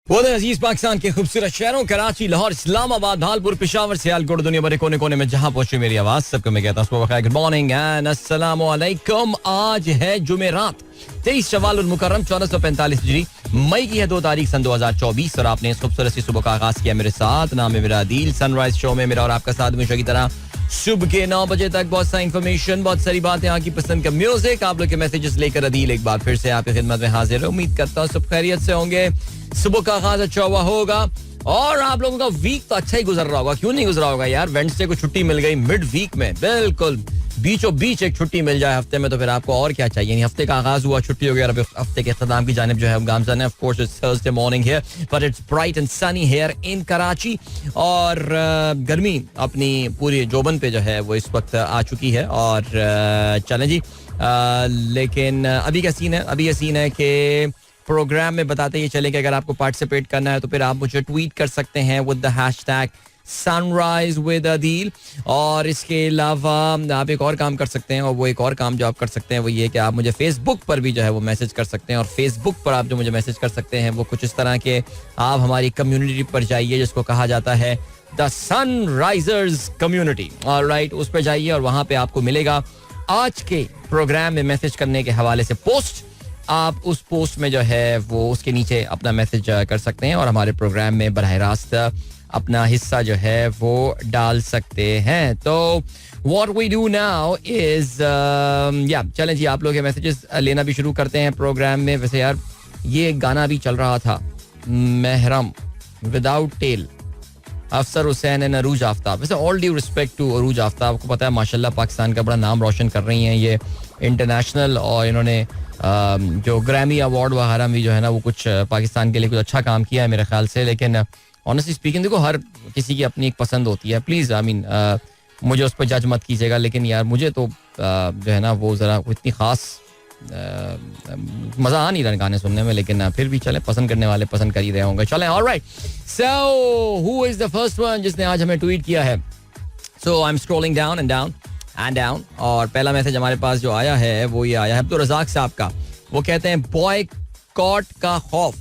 वो अजीज पाकिस्तान के खूबसूरत शहरों कराची, लाहौर, इस्लामाबाद, भालपुर, पेशावर, सियालकोट, दुनिया भर कोने कोने में जहां पहुंचे मेरी आवाज सबको मैं कहता हूँ गुड मॉर्निंग एंड अस्सलाम वालेकुम। आज है जुमेरात 23 शवाल मुकर्रम 1445 हिजरी, मई की है 2 तारीख सन 2024 और आपने इस खूबसूरत सी सुबह का आगाज किया मेरे साथ। नाम है मेरा दिल। सनराइज शो में मेरा और आपका साथ हमेशा की तरह सुबह के 9 बजे तक बहुत सारी इंफॉर्मेशन, बहुत सारी बातें, आपकी पसंद का म्यूजिक, आप लोग के मैसेजेस लेकर अदील एक बार फिर से आपकी खिदमत में हाजिर है। उम्मीद करता हूँ सब खैरियत से होंगे, सुबह का आगाज अच्छा हुआ होगा और आप लोगों का वीक तो अच्छा ही गुजर रहा होगा। क्यों नहीं गुजरा होगा यार, वेडनेसडे को छुट्टी मिल गई मिड वीक में, बिल्कुल बीचों बीच एक छुट्टी मिल जाए हफ्ते में तो फिर आपको और क्या चाहिए। नहीं, हफ्ते का आगाज हुआ, छुट्टी हो गया, अब हफ्ते के इख्तिताम की जानिब जो है हम गामज़न है। Of course it's Thursday morning here but it's bright and Sunny here in Karachi और गर्मी अपनी पूरी जोबन पे जो है वो इस वक्त आ चुकी है और चलें जी। लेकिन अभी का सीन है, अभी ये सीन है कि प्रोग्राम में बताते ये चले कि अगर आपको पार्टिसिपेट करना है तो फिर आप मुझे ट्वीट कर सकते हैं with the hashtag sunrise with Adeel. और इसके अलावा आप एक और काम कर सकते हैं और वो एक और काम जो आप कर सकते हैं वो ये कि आप मुझे फेसबुक पर भी जो है वो मैसेज कर सकते हैं। और फेसबुक पर आप जो मुझे मैसेज कर सकते हैं वो कुछ इस तरह के, आप हमारी कम्युनिटी पर जाइए जिसको कहा जाता है द सनराइजर्स कम्युनिटी। ऑलराइट, उस पर जाइए और वहाँ पे आपको मिलेगा आज के प्रोग्राम में मैसेज करने के हवाले से पोस्ट। आप उस पोस्ट में जो है वो उसके नीचे अपना मैसेज कर सकते हैं और हमारे प्रोग्राम में बराह रास्त अपना हिस्सा जो है वो डाल सकते हैं। तो what we do now is या चलें जी, आप लोग के मैसेजेस लेना भी शुरू करते हैं प्रोग्राम में। वैसे यार ये गाना भी चल रहा था, महरम विदाउट टेल, अफसर हुसैन एंड अरूज आफ्ताब। वैसे ऑल ड्यू रिस्पेक्ट टू अरूज आफ्ताब, आपको पता है माशाल्लाह पाकिस्तान का बड़ा नाम रोशन कर रही हैं ये इंटरनेशनल, और इन्होंने जो ग्रैमी अवार्ड वगैरह भी जो है ना वो कुछ पाकिस्तान के लिए कुछ अच्छा काम किया है मेरे ख्याल से। लेकिन ऑनेस्टली स्पीकिंग देखो, हर किसी की अपनी एक पसंद होती है। प्लीज़ आई मीन मुझे उस पर जज मत कीजिएगा, लेकिन यार मुझे तो जो है ना वो ज़रा इतनी ख़ास मज़ा आ नहीं रहा गाने सुनने में, लेकिन फिर भी चले, पसंद करने वाले पसंद कर ही रहे होंगे। चलें, alright. So who is the first one जिसने आज हमें ट्वीट किया है? So I am scrolling down and down and down और पहला मैसेज हमारे पास जो आया है वो ये आया है अब्दुल रज़ाक साहब का। वो कहते हैं बॉयकॉट का खौफ,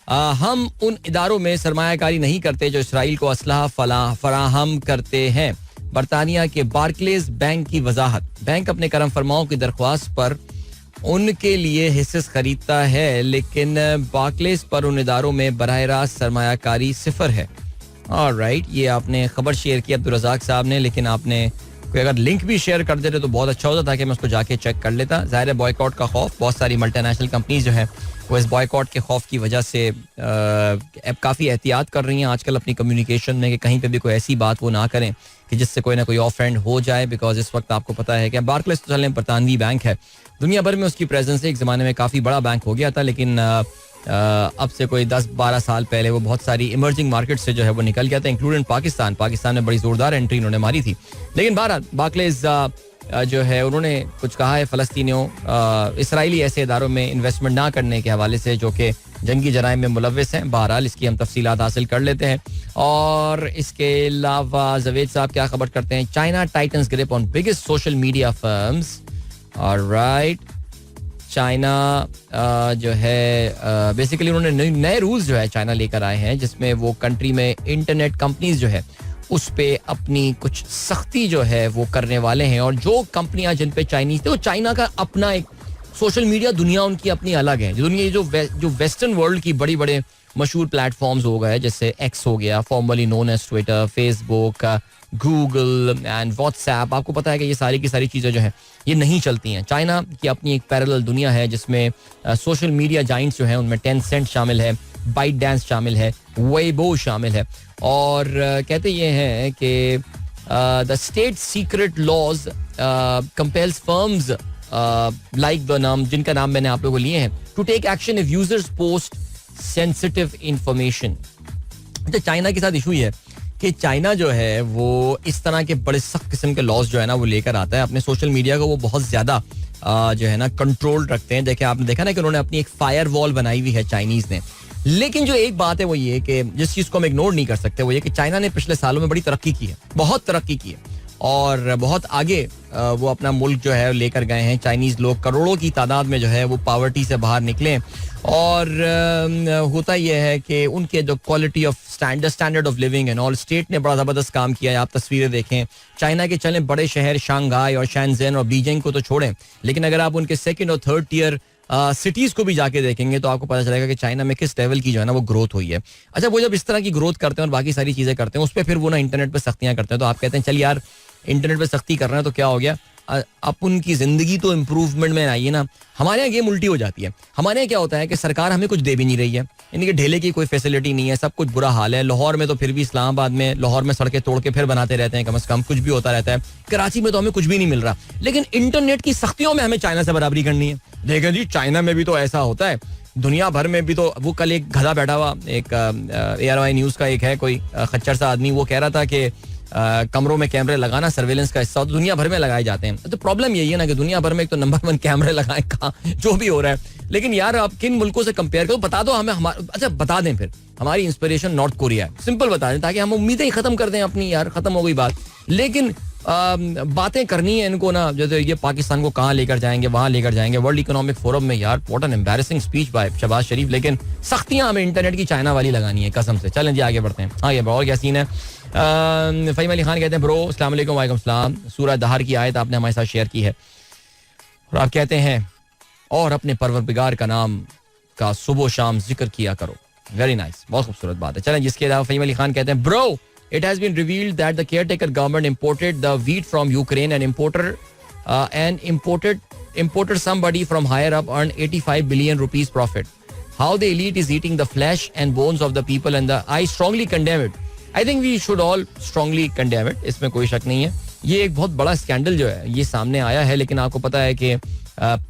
हम उन इदारों में सरमायाकारी नहीं करते जो इसराइल को असलहा फराहम करते हैं। बरतानिया के बार्कलेज बैंक की वजाहत, बैंक अपने करम फरमाओं की दरख्वास्त पर उनके लिए हिस्से खरीदता है, लेकिन बार्कलेज पर उन इदारों में बराह रास्त सरमायाकारी सिफर है। ऑलराइट, ये आपने खबर शेयर की अब्दुल रज़ाक साहब ने, लेकिन आपने कोई अगर लिंक भी शेयर कर देते तो बहुत अच्छा होता ताकि मैं उसको जाके चेक कर लेता। ज़ाहिर है बॉयकॉट का खौफ, बहुत सारी मल्टीनेशनल कंपनीज जो है वो इस बॉयकॉट के खौफ की वजह से अब काफ़ी एहतियात कर रही हैं आजकल अपनी कम्युनिकेशन में कि कहीं पे भी कोई ऐसी बात वो ना करें कि जिससे कोई ना कोई ऑफेंड हो जाए। बिकॉज इस वक्त आपको पता है कि बार्कलेज तो चलें बरतानवी बैंक है, दुनिया भर में उसकी प्रेजेंस है, एक ज़माने में काफ़ी बड़ा बैंक हो गया था, लेकिन अब से कोई 10-12 साल पहले वो बहुत सारी इमर्जिंग मार्केट से जो है वो निकल गया था, इंक्लूडिंग पाकिस्तान में बड़ी जोरदार एंट्री उन्होंने मारी थी। लेकिन बहरहाल बार्कलेज जो है उन्होंने कुछ कहा है फ़लस्तीनियों, इसराइली ऐसे इदारों में इन्वेस्टमेंट ना करने के हवाले से जो कि जंगी जराइम में मुलव्वस हैं। बहरहाल इसकी हम तफसीलात हासिल कर लेते हैं। और इसके अलावा जवेद साहब क्या खबर करते हैं? China titans grip on biggest social media firms. Alright, China जो है बेसिकली उन्होंने नए रूल्स जो है चाइना लेकर आए हैं जिसमें वो कंट्री में इंटरनेट कंपनीज जो है उस पे अपनी कुछ सख्ती जो है वो करने वाले हैं। और जो कंपनियां जिन पे चाइनीज थे, वो चाइना का अपना एक सोशल मीडिया दुनिया उनकी अपनी अलग है। दुनिया जो वेस्टर्न वर्ल्ड की बड़ी बड़े मशहूर प्लेटफॉर्म्स हो गए, जैसे एक्स हो गया, formally known as Twitter, Facebook, Google and WhatsApp, आपको पता है कि ये सारी की सारी चीज़ें जो हैं ये नहीं चलती हैं। चाइना की अपनी एक पैरेलल दुनिया है जिसमें सोशल मीडिया जाइंट्स जो हैं उनमें टेंसेंट शामिल है, बाइट डांस शामिल है, वेबो शामिल है। और कहते ये हैं कि the state secret laws compels firms like the नाम, जिनका नाम मैंने आप लोगों को लिए हैं, to take action if users post sensitive information. तो चाइना के साथ इशू ये है कि चाइना जो है वो इस तरह के बड़े सख्त किस्म के लॉज जो है ना वो लेकर आता है अपने सोशल मीडिया को। वो बहुत ज्यादा जो है ना कंट्रोल रखते हैं। देखिए, आपने देखा ना कि उन्होंने अपनी एक फायर वॉल बनाई हुई है चाइनीज ने। लेकिन जो एक बात है वो ये कि जिस चीज को हम इग्नोर नहीं कर सकते वो ये कि चाइना ने पिछले सालों में बड़ी तरक्की की है, बहुत तरक्की की है। और बहुत आगे वो अपना मुल्क जो है लेकर गए हैं. चाइनीज लोग करोड़ों की तादाद में जो है वो पॉवर्टी से बाहर निकले. और होता यह है कि उनके जो quality of standard of living and all, state ने बड़ा ज़बरदस्त काम किया है. आप तस्वीरें देखें, चाइना के चले बड़े शहर शंघाई और शैनज़ेन और बीजिंग को तो छोड़ें, लेकिन अगर आप उनके सेकंड और थर्ड टियर सिटीज़ को भी जाके देखेंगे तो आपको पता चलेगा कि चाइना में किस लेवल की जो है ना वो ग्रोथ हुई है. अच्छा, वो जब इस तरह की ग्रोथ करते हैं और बाकी सारी चीज़ें करते हैं, उस पर फिर वो ना इंटरनेट पर सख्तियाँ करते हैं. तो आप कहते हैं चल यार इंटरनेट पर सख्ती कर रहे हैं तो क्या हो गया, अब उनकी जिंदगी तो इम्प्रूवमेंट में आई है ना. हमारे यहाँ गेम उल्टी हो जाती है. हमारे यहाँ क्या होता है कि सरकार हमें कुछ दे भी नहीं रही है, इनके ढेले की कोई फैसिलिटी नहीं है, सब कुछ बुरा हाल है. लाहौर में तो फिर भी, इस्लामाबाद में, लाहौर में सड़कें तोड़ के फिर बनाते रहते हैं, कम से कम कुछ भी होता रहता है. कराची में तो हमें कुछ भी नहीं मिल रहा, लेकिन इंटरनेट की सख्तियों में हमें चाइना से बराबरी करनी है. देखें जी, चाइना में भी तो ऐसा होता है, दुनिया भर में भी तो. वो कल एक गधा बैठा हुआ, एक ARY न्यूज़ का एक है कोई खच्चर सा आदमी, वो कह रहा था कि कमरों में कैमरे लगाना सर्वेलेंस का हिस्सा, तो दुनिया भर में लगाए जाते हैं. तो प्रॉब्लम यही है ना कि दुनिया भर में एक तो नंबर 1 कैमरे लगाएं कहाँ, जो भी हो रहा है. लेकिन यार आप किन मुल्कों से कंपेयर करो, बता दो हमें. अच्छा बता दें फिर, हमारी इंस्पिरेशन नॉर्थ कोरिया है, सिंपल बता दें, ताकि हम उम्मीदें ही खत्म कर दें अपनी. यार खत्म हो गई बात. लेकिन बातें करनी है इनको ना, जैसे ये पाकिस्तान को कहाँ लेकर जाएंगे, वहां लेकर जाएंगे, वर्ल्ड इकोनॉमिक फोरम में. यार what an embarrassing speech by Shahbaz Sharif. लेकिन सख्तियां हमें इंटरनेट की चाइना वाली लगानी है कसम से. चलें जी आगे बढ़ते हैं. आगे और क्या सीन है. फहीम अली खान कहते हैं ब्रो अस्सलाम वालेकुम. वालेकुम सलाम. सूरह दहर की आयत आपने हमारे साथ शेयर की है और आप कहते हैं और अपने परवरदिगार का नाम का सुबह शाम जिक्र किया करो. वेरी नाइस, बहुत खूबसूरत बात है. चलें, जिसके अलावा फहीम अली खान कहते हैं bro it has been revealed that the caretaker government imported the wheat from Ukraine and imported somebody from higher up earned 85 billion rupees profit. How the elite is eating the flesh and bones of the people and I strongly condemn it. I think we should all strongly condemn it. इसमें कोई शक नहीं है. ये एक बहुत बड़ा scandal जो है ये सामने आया है. लेकिन आपको पता है कि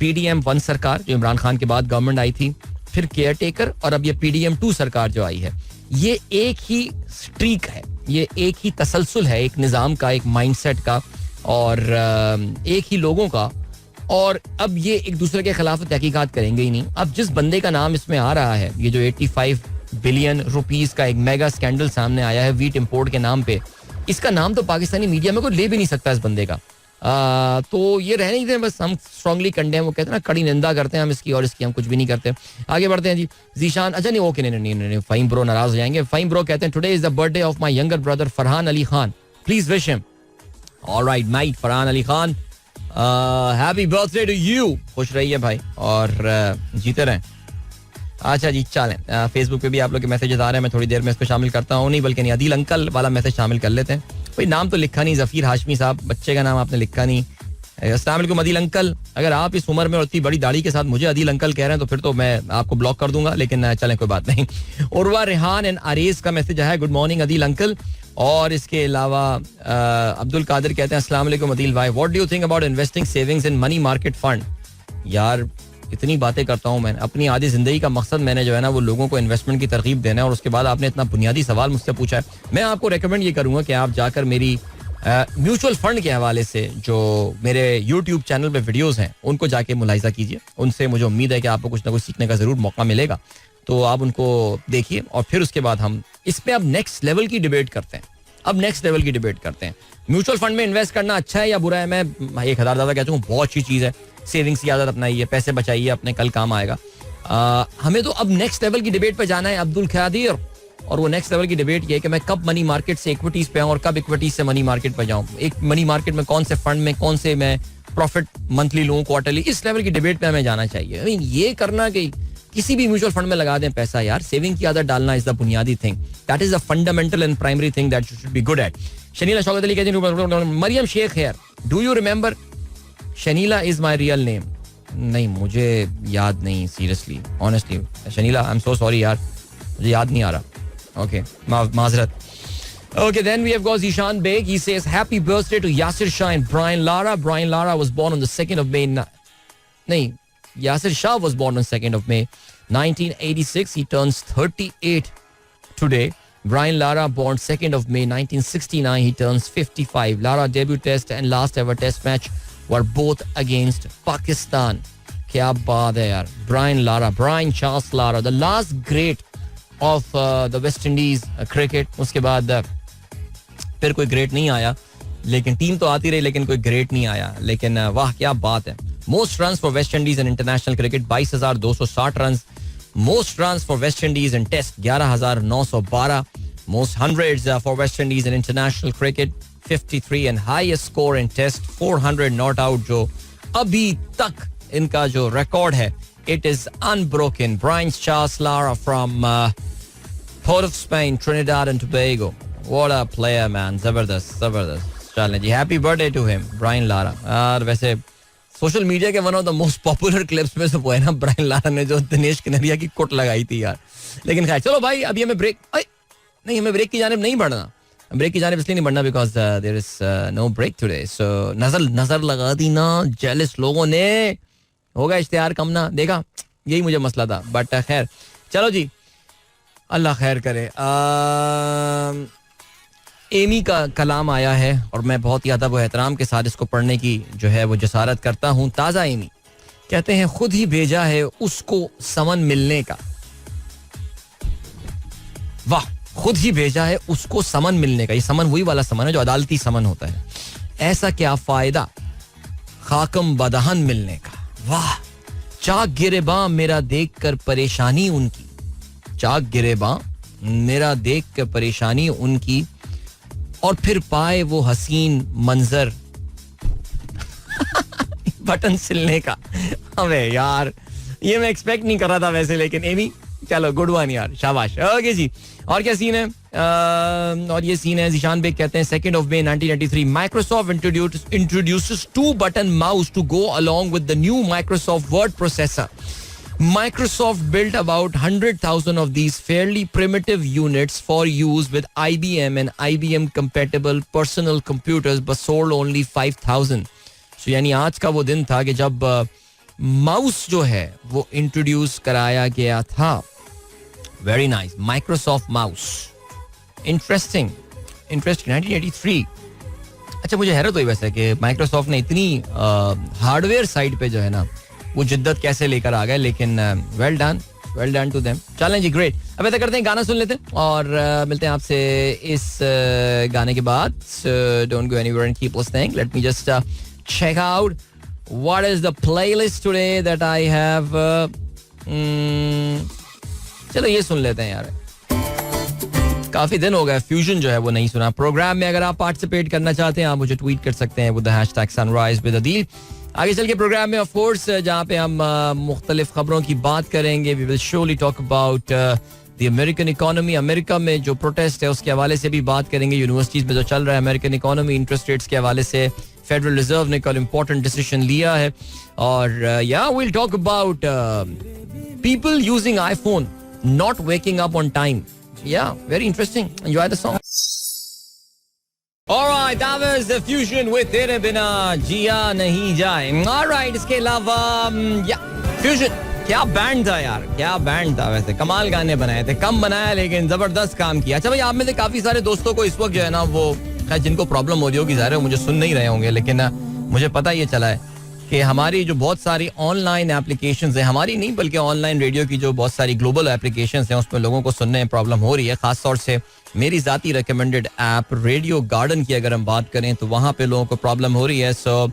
PDM-1 सरकार जो इमरान खान के बाद गवर्नमेंट आई थी, फिर केयरटेकर और अब ये PDM-2 सरकार जो आई है, ये एक ही स्ट्रीक है, ये एक ही तसलसल है, एक निज़ाम का, एक माइंडसेट का और एक ही लोगों का. और अब ये एक दूसरे के खिलाफ तहकीकात करेंगे ही नहीं. अब जिस बंदे का नाम इसमें आ रहा है, ये जो 85 बिलियन रुपीस का एक मेगा स्कैंडल सामने आया है वीट इंपोर्ट के नाम पे, इसका नाम तो पाकिस्तानी मीडिया में कोई ले भी नहीं सकता इस बंदे का. तो ये रहने ही दें, बस हम स्ट्रांगली कंडेम, वो कहते हैं ना, कड़ी निंदा करते हैं हम इसकी, और इसकी हम कुछ भी नहीं करते. आगे बढ़ते हैं जी. जीशान, अच्छा नहीं, ओके, नहीं, फहीम ब्रो नाराज हो जाएंगे. फहीम ब्रो कहते हैं today is the birthday of my younger brother Farhan Ali Khan, please wish him. Alright mate Farhan Ali Khan, happy birthday to you. खुश रहिए भाई और जीते रहें. अच्छा जी, चलें, फेसबुक पे भी आप लोग के मैसेजेस आ रहे हैं, मैं थोड़ी देर में इसको शामिल करता हूँ. नहीं बल्कि नहीं, अदील अंकल वाला मैसेज शामिल कर लेते हैं. भाई नाम तो लिखा नहीं, जफीर हाशमी साहब, बच्चे का नाम आपने लिखा नहीं. अस्सलाम वालेकुम अदील अंकल, अगर आप इस उम्र में और इतनी बड़ी दाढ़ी के साथ मुझे अदील अंकल कह रहे हैं तो फिर तो मैं आपको ब्लॉक कर दूंगा, लेकिन चलें कोई बात नहीं. उर्वा रेहान एंड आरेज का मैसेज है, गुड मॉर्निंग अदील अंकल. और इसके अलावा अब्दुल कादिर कहते हैं अस्सलाम वालेकुम अदील भाई, what do you think about investing savings in money market fund. यार इतनी बातें करता हूँ मैं, अपनी आधी जिंदगी का मकसद मैंने जो है ना वो लोगों को इन्वेस्टमेंट की तरगीब देना है, और उसके बाद आपने इतना बुनियादी सवाल मुझसे पूछा है. मैं आपको रेकमेंड ये करूंगा कि आप जाकर मेरी म्यूचुअल फंड के हवाले से जो मेरे YouTube चैनल पे वीडियोस हैं उनको जाके मुलाहिजा कीजिए. उनसे मुझे उम्मीद है कि आपको कुछ ना कुछ सीखने का जरूर मौका मिलेगा. तो आप उनको देखिए और फिर उसके बाद हम इस पे अब नेक्स्ट लेवल की डिबेट करते हैं. म्यूचुअल फंड में इन्वेस्ट करना अच्छा है या बुरा है? मैं 1000 ज़्यादा कहता हूँ, बहुत अच्छी चीज़ है. सेविंग्स की आदत अपनाइए, पैसे बचाइए, अपने कल काम आएगा. हमें तो अब नेक्स्ट लेवल की डिबेट पे जाना है अब्दुल खादिर, और वो नेक्स्ट लेवल की डिबेट ये है कि मैं कब मनी मार्केट से इक्विटीज पे आऊँ और कब इक्विटीज से मनी मार्केट पे जाऊँ. एक मनी मार्केट में कौन से फंड में कौन से मैं प्रॉफिट मंथली लूँ, क्वार्टरली, इस लेवल की डिबेट पे हमें जाना चाहिए. I mean, ये करना कि किसी भी म्यूचुअल फंड में लगा दें पैसा, यार सेविंग की आदत डालना इज द बुनियादी thing. That is the fundamental and primary thing that you should be good at. Shanila Shaukat Ali कहती हैं Mariam Sheikh here, do you remember Shanila is my real name. नहीं, मुझे याद नहीं, seriously honestly Shanila, I am so sorry यार, मुझे याद नहीं आ रहा. Okay, माजरत. Okay, then we have got Zishan Beg. He says happy birthday to Yasir Shah and Brian Lara. Brian Lara was born on the 2nd of May. No, Yasir Shah was born on 2nd of May 1986. He turns 38 today. Brian Lara born 2nd of May 1969. He turns 55. Lara debut test and last ever test match were both against Pakistan. क्या बात है यार. Brian Lara, Brian Charles Lara, the last great of the West Indies cricket. उसके बाद फिर कोई great नहीं आया. लेकिन टीम तो आती रही, लेकिन कोई ग्रेट नहीं आया. लेकिन वाह क्या बात है. Most runs for West Indies in international cricket 22,260 run. Most runs for West Indies in test 11,912. Most hundreds for West Indies in international cricket 53 and highest score in test 400 not out, जो अभी तक इनका जो record है it is unbroken. Brian Charles Lara from Port of Spain, Trinidad and Tobago. What a player, man. जबरदस्त. चलें जी, happy birthday to him, Brian Lara. और वैसे सोशल मीडिया के one of the most popular clips में से वो है ना ब्रायन लारा ने जो दिनेश कनेरिया की कुट लगाई थी यार. लेकिन खैर चलो भाई, अभी हमें हमें ब्रेक की जानिब नहीं बढ़ना. ब्रेक की जानिब इसलिए नहीं बढ़ना because there is no break today. So नजर लगा दी ना जेलस लोगों ने. होगा इश्तिहार कम ना, देखा, यही मुझे मसला था. बट खैर चलो जी, अल्लाह खैर करे. एमी का कलाम आया है और मैं बहुत ही अदब व एहतराम के साथ इसको पढ़ने की जो है वो जसारत करता हूँ. ताज़ा एमी कहते हैं, खुद ही भेजा है उसको समन मिलने का. वाह, खुद ही भेजा है उसको समन मिलने का. ये समन वही वाला समन है जो अदालती समन होता है. ऐसा क्या फायदा खाकम बदहन मिलने का. वाह, चाक गिरेबां मेरा देख कर परेशानी उनकी. चाक गिरेबां मेरा देख कर परेशानी उनकी, और फिर पाए वो हसीन मंजर बटन सिलने का. अबे यार, ये मैं एक्सपेक्ट नहीं कर रहा था वैसे, लेकिन एमी चलो गुड वन यार, शाबाश. ओके जी, और क्या सीन है? और ये सीन है, जिशान बेग कहते हैं 2 May 1993 Microsoft introduces 2-button mouse to go along with the new Microsoft Word processor. Microsoft built about 100,000 of these fairly primitive units for use with IBM and IBM compatible personal computers, but sold only 5,000. So यानी आज का वो दिन था कि जब mouse जो है वो इंट्रोड्यूस कराया गया था. Very nice, Microsoft mouse. Interesting 1983. अच्छा, मुझे हैरत हुई वैसे कि माइक्रोसॉफ्ट ने इतनी हार्डवेयर साइड पे जो है ना वो जिद्दत कैसे लेकर आ गए. लेकिन वेल डन टू देम. चलें जी, ग्रेट. अब ऐसा करते हैं, गाना सुन लेते हैं और मिलते हैं आपसे इस गाने के बाद. Don't go anywhere and keep listening. Let me just check out what is the playlist today that I have. चलो ये सुन लेते हैं यार, काफी दिन हो गए फ्यूजन जो है वो नहीं सुना. प्रोग्राम में अगर आप पार्टिसिपेट करना चाहते हैं आप मुझे ट्वीट कर सकते हैं with the hashtag sunrise with Adil. आगे चल के प्रोग्राम में ऑफ कोर्स जहाँ पे हम मुख्तलिफ खबरों की बात करेंगे. We will surely talk about the American economy. America में जो प्रोटेस्ट है उसके हवाले से भी बात करेंगे. यूनिवर्सिटीज में जो चल रहा है अमेरिकन इकोनॉमी, इंटरेस्ट रेट्स के हवाले से फेडरल रिजर्व ने कल इंपॉर्टेंट डिसीजन लिया है. और yeah will talk about people using iPhone not waking up on time. Yeah very interesting. Enjoy the song. Alright, that was the fusion with तेरे बिना जिया नहीं जाए. Alright, इसके अलावा या फ्यूजन क्या बैंड था यार, क्या बैंड था. वैसे कमाल गाने बनाए थे, कम बनाया लेकिन जबरदस्त काम किया. अच्छा भाई, आप में से काफी सारे दोस्तों को इस वक्त जो है ना वो जिनको प्रॉब्लम हो रही होगी, ज़ाहिर है मुझे सुन नहीं रहे होंगे, लेकिन मुझे पता ये चला है कि हमारी जो बहुत सारी ऑनलाइन एप्लीकेशंस हैं, हमारी नहीं बल्कि ऑनलाइन रेडियो की जो बहुत सारी ग्लोबल एप्लीकेशंस हैं उसमें लोगों को सुनने में प्रॉब्लम हो रही है. खास तौर से मेरी ज़ाती रिकमेंडेड ऐप रेडियो गार्डन की अगर हम बात करें तो वहाँ पे लोगों को प्रॉब्लम हो रही है. सो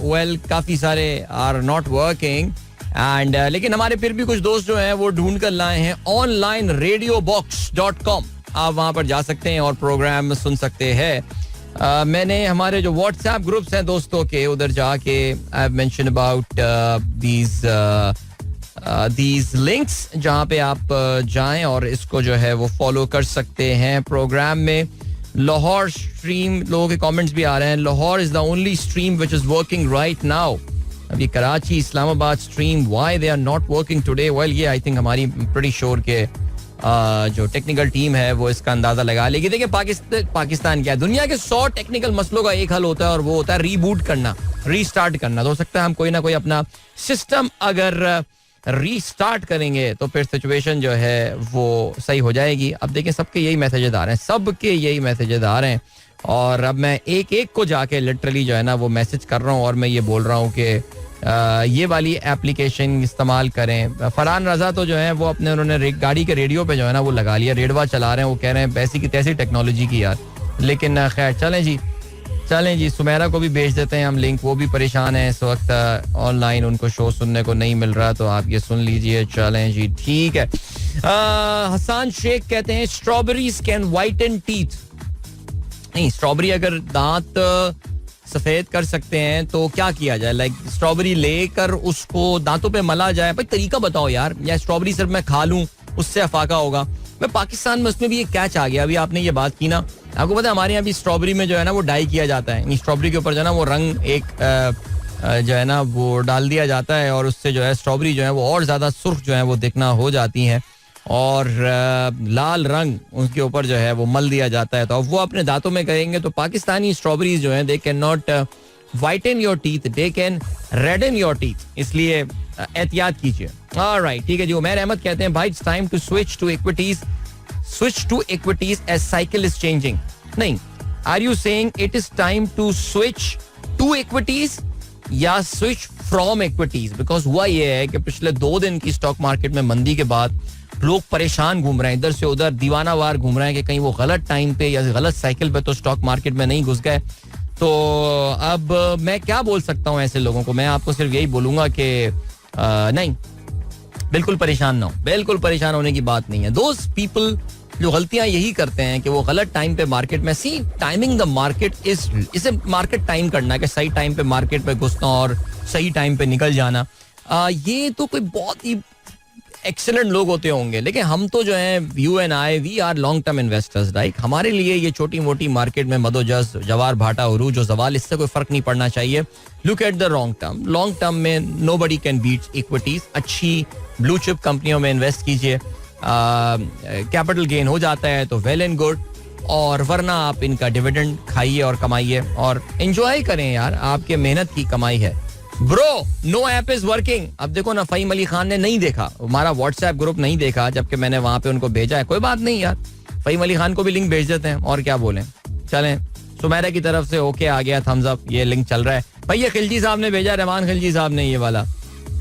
वेल, काफ़ी सारे आर नॉट वर्किंग एंड लेकिन हमारे फिर भी कुछ दोस्त जो हैं वो ढूंढ कर लाए हैं onlineradiobox.com. आप वहाँ पर जा सकते हैं और प्रोग्राम सुन सकते हैं. मैंने हमारे जो व्हाट्सएप ग्रुप्स हैं दोस्तों के, उधर जाके I have mention about these links जहाँ पे आप जाएं और इसको जो है वो फॉलो कर सकते हैं. प्रोग्राम में लाहौर स्ट्रीम, लोगों के कमेंट्स भी आ रहे हैं. Lahore is the only stream which is working right now. अभी Karachi, Islamabad stream, why they are not working today? Well, ये आई थिंक हमारी प्रीटी श्योर के जो टेक्निकल टीम है वो इसका अंदाजा लगा लेगी. देखिए, पाकिस्तान क्या है, दुनिया के 100 टेक्निकल मसलों का एक हल होता है और वो होता है रीबूट करना, रीस्टार्ट करना. तो हो सकता है हम कोई ना कोई अपना सिस्टम अगर रीस्टार्ट करेंगे तो फिर सिचुएशन जो है वो सही हो जाएगी. अब देखिए, सबके यही मैसेजेस आ रहे हैं, सबके यही मैसेजेस आ रहे हैं और अब मैं एक एक को जाके लिटरली जो है ना वो मैसेज कर रहा हूँ और मैं ये बोल रहा हूँ कि ये वाली एप्लीकेशन इस्तेमाल करें. फरहान रजा तो जो है वो अपने उन्होंने गाड़ी के रेडियो पे जो है ना वो लगा लिया, रेडवा चला रहे हैं. वो कह रहे हैं ऐसी की तैसी टेक्नोलॉजी की यार. लेकिन खैर चलें जी, चलें जी, सुमेरा को भी भेज देते हैं हम लिंक. वो भी परेशान है इस वक्त ऑनलाइन, उनको शो सुनने को नहीं मिल रहा, तो आप ये सुन लीजिए. चलें जी, ठीक है. हसन शेख कहते हैं स्ट्रॉबेरीज कैन व्हाइटन टीथ. नहीं, स्ट्रॉबेरी अगर दांत सफेद कर सकते हैं तो क्या किया जाए? लाइक स्ट्रॉबेरी लेकर उसको दांतों पे मला जाए? भाई तरीका बताओ यार. या स्ट्रॉबेरी सिर्फ मैं खा लूं उससे अफाका होगा? मैं पाकिस्तान में उसमें भी एक कैच आ गया. अभी आपने ये बात की ना, आपको पता है हमारे यहाँ भी स्ट्रॉबेरी में जो है ना वो डाई किया जाता है. स्ट्रॉबेरी के ऊपर जो है ना वो रंग एक जो है ना वो डाल दिया जाता है और उससे जो है स्ट्रॉबेरी जो है वो और ज्यादा सुर्ख जो है वो दिखना हो जाती है और लाल रंग उसके ऊपर जो है वो मल दिया जाता है. तो अब वो अपने दांतों में करेंगे तो पाकिस्तानी स्ट्रॉबेरीज जो है they can not whiten your teeth, they can redden your teeth. इसलिए एहतियात कीजिए. ऑलराइट, ठीक है जी. उमर अहमद कहते हैं भाई it's time to switch to equities as cycle is changing. नहीं, are you saying it is time to switch to equities या स्विच फ्रॉम इक्विटीज? बिकॉज हुआ ये है कि पिछले 2 दिन की स्टॉक मार्केट में मंदी के बाद लोग परेशान घूम रहे हैं, इधर से उधर दीवानावार घूम रहे हैं कि कहीं वो गलत टाइम पे या गलत साइकिल पे तो स्टॉक मार्केट में नहीं घुस गए. तो अब मैं क्या बोल सकता हूँ ऐसे लोगों को? मैं आपको सिर्फ यही बोलूंगा कि नहीं, बिल्कुल परेशान ना हो. बिल्कुल परेशान होने की बात नहीं है. दोस्त पीपल जो गलतियां यही करते हैं कि वो गलत टाइम पे मार्केट में, सी टाइमिंग द मार्केट इसे मार्केट टाइम करना है कि सही टाइम पे मार्केट पे घुसना और सही टाइम पे निकल जाना. ये तो कोई बहुत ही एक्सीलेंट लोग होते होंगे, लेकिन हम तो जो है you and I we are long term investors. Like हमारे लिए ये छोटी मोटी मार्केट में मदोजस जवार भाटा उरूज और जवाल इससे कोई फर्क नहीं पड़ना चाहिए. Look at the long term में नोबडी कैन बीट इक्विटीज. अच्छी ब्लू चिप कंपनियों में इन्वेस्ट कीजिए, कैपिटल गेन हो जाता है तो वेल एंड गुड, और वरना आप इनका डिविडेंड खाइए और कमाइए और एंजॉय करें यार, आपके मेहनत की कमाई है. Bro, no app is working. अब देखो ना, फहीम अली खान ने नहीं देखा हमारा व्हाट्सएप ग्रुप, नहीं देखा जबकि मैंने वहां पे उनको भेजा है. कोई बात नहीं यार, फहीम अली खान को भी लिंक भेज देते हैं और क्या बोलें. चलें, सुमेरा की तरफ से ओके आ गया, थम्स अप, ये लिंक चल रहा है. भाई ये खिलजी साहब ने भेजा, रहमान खिलजी साहब ने ये वाला,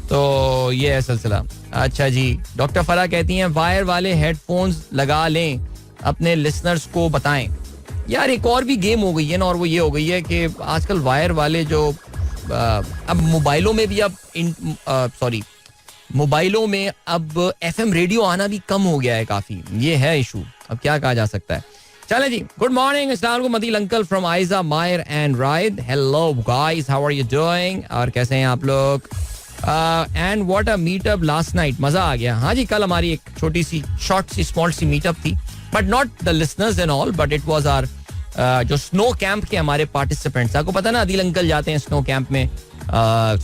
तो ये है सिलसिला. अच्छा जी. डॉक्टर फरा कहती हैं वायर वाले हेडफोन्स लगा लें, अपने लिसनर्स को बताएं. यार एक और भी गेम हो गई है ना, और वो ये हो गई है कि आजकल वायर वाले जो अब मोबाइलों में भी अब मोबाइलों में अब एफएम रेडियो आना भी कम हो गया है काफी. ये है इशू, अब क्या कहा जा सकता है. चलें जी. गुड मॉर्निंग, अस्सलाम वालेकुम, मदील अंकल फ्रॉम आइजा मायर and ride. Hello guys, how are you doing? और कैसे हैं आप लोग? And what a meetup last night, मजा आ गया. हाँ जी, कल हमारी एक छोटी सी शॉर्ट सी स्मॉल सी मीटअप थी, but not the listeners and all, but it was our जो स्नो कैंप के हमारे पार्टिसिपेंट्स. आपको पता ना अदील अंकल जाते हैं स्नो कैंप में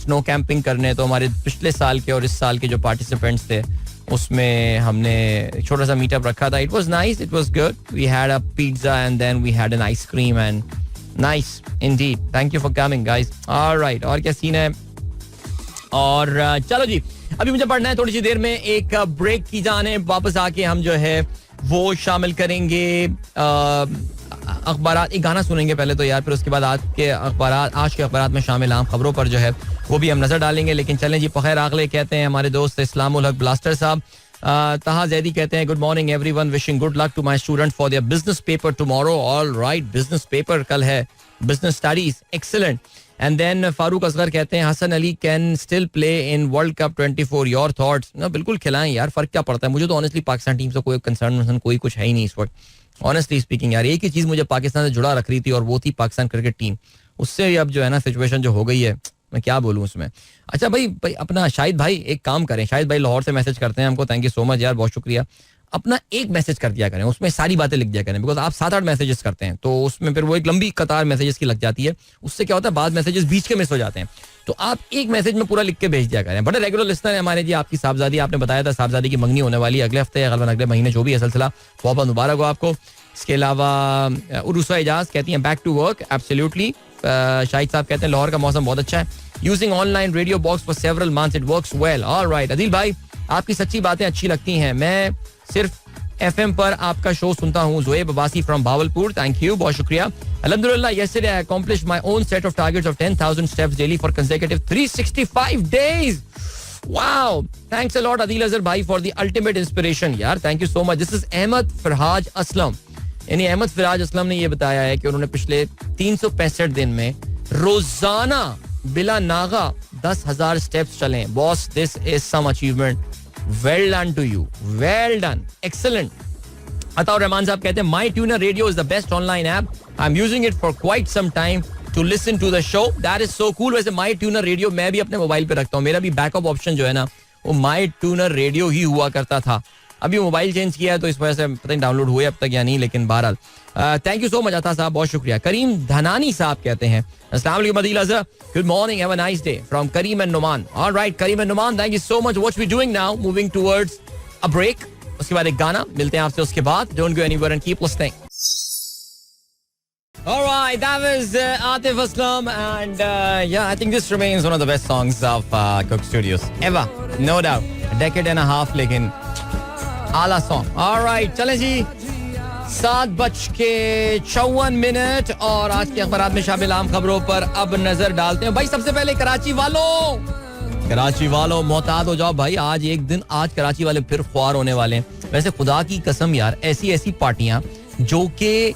स्नो कैंपिंग करने, तो हमारे पिछले साल के और इस साल के जो पार्टिसिपेंट्स थे उसमें हमने छोटा सा मीटअप रखा था. It was nice, it was good. We had a pizza and then we had an ice cream and nice indeed. Thank you for coming guys. Alright, और क्या सीन है? और चलो जी, अभी मुझे पढ़ना है थोड़ी सी देर में, एक ब्रेक की जाने वापस आके हम जो है वो शामिल करेंगे अखबारात. एक गाना सुनेंगे पहले तो यार, फिर उसके बाद आज के अखबारात में शामिल आम खबरों पर जो है वो भी हम नजर डालेंगे. लेकिन चलें जी, फखैर आगले कहते हैं हमारे दोस्त इस्लामुल हक ब्लास्टर साहब. तहा जैदी कहते हैं good morning everyone, wishing good luck to my student for their business paper tomorrow. Alright, business paper कल है, business studies, excellent. And then Farooq Asghar कहते हैं Hasan Ali can still play in World Cup 24, your thoughts? ना बिल्कुल खिलाएं यार, फर्क क्या पड़ता है. मुझे तो ऑनेस्टली पाकिस्तान टीम से कोई कंसर्न कोई कुछ है ही नहीं इस वक्त, ऑनेस्टली स्पीकिंग यार. एक ही चीज मुझे पाकिस्तान से जुड़ा रख रही थी और वो थी पाकिस्तान क्रिकेट टीम. उससे अब जो है ना सिचुएशन जो हो गई है, मैं क्या बोलूं उसमें. अच्छा भाई अपना शाहिद भाई एक काम करें, शाहिद भाई लाहौर से मैसेज करते हैं हमको, थैंक यू सो मच यार, बहुत शुक्रिया. अपना एक मैसेज कर दिया करें, उसमें सारी बातें लिख दिया करें, बिकॉज आप 7-8 मैसेजेस करते हैं तो उसमें फिर वो एक लंबी कतार मैसेजेस की लग जाती है. उससे क्या होता है, बाद मैसेजेस बीच के मिस हो जाते हैं. तो आप एक मैसेज में पूरा लिख के भेज दिया करें. बड़े रेगुलर लिस्टर है हमारे जी. आपकी साहबजादी, आपने बताया था साहबजादी की मंगनी होने वाली है अगले हफ्ते या अगले महीने, जो भी है सिलसिला, बहुत बहुत मुबारक हो आपको. इसके अलावा उरुसा इजाज कहती हैं back to work, absolutely. Shahid sahab कहते हैं लाहौर का मौसम बहुत अच्छा है. Using online radio box for several months, it works well. Alright Adil भाई, आपकी सच्ची बातें अच्छी लगती हैं, मैं सिर्फ एफएम पर आपका शो सुनता हूँ. Zuaib Abbasi from Bahawalpur, thank you, बहुत शुक्रिया. अल्हम्दुलिल्लाह, yesterday I accomplished my own set of targets of 10,000 steps daily for consecutive 365 days. Wow, thanks a lot Adil Azhar bhai for the ultimate inspiration. यार thank you so much. This is Ahmed Farhaj Aslam. यानी अहमद फिराज असलम ने यह बताया है कि उन्होंने पिछले 365 दिन में रोजाना बिला नागा 10,000 स्टेप्स चले. Boss, this is some achievement. Well done to you, well done, excellent. Ataur Rahman साहब कहते हैं my tuner radio is the best online app. I am using it for quite some time to listen to the show. That is so cool. वैसे my tuner radio मैं भी अपने mobile पे रखता हूँ. मेरा भी बैकअप ऑप्शन जो है ना वो माई ट्यूनर रेडियो ही हुआ करता था. अभी मोबाइल चेंज किया है तो इस वजह से पता नहीं डाउनलोड हुए अब तक या नहीं, लेकिन बहरहाल थैंक यू सो मच अता साहब, बहुत शुक्रिया. करीम धनानी साहब कहते हैं अस्सलाम वालेकुम Adeel Azhar, good morning, have a nice day from Karim and Noman. Alright Karim and Noman, thank you so much. What we doing now, moving towards a break. उसके बाद एक गाना, मिलते हैं आपसे उसके बाद. Don't go anywhere and keep listening. Alright, that was Atif Aslam and yeah, I think this remains one of the best songs of Cook Studios ever, no doubt. A decade and a half, लेकिन आला song. Alright, चलें जी. 7:54 और आज के अखबार में शामिल आम खबरों पर अब नजर डालते हैं. भाई सबसे पहले कराची वालों मोहतात हो जाओ भाई. आज एक दिन, आज कराची वाले फिर ख्वार होने वाले हैं. वैसे खुदा की कसम यार, ऐसी पार्टियां जो कि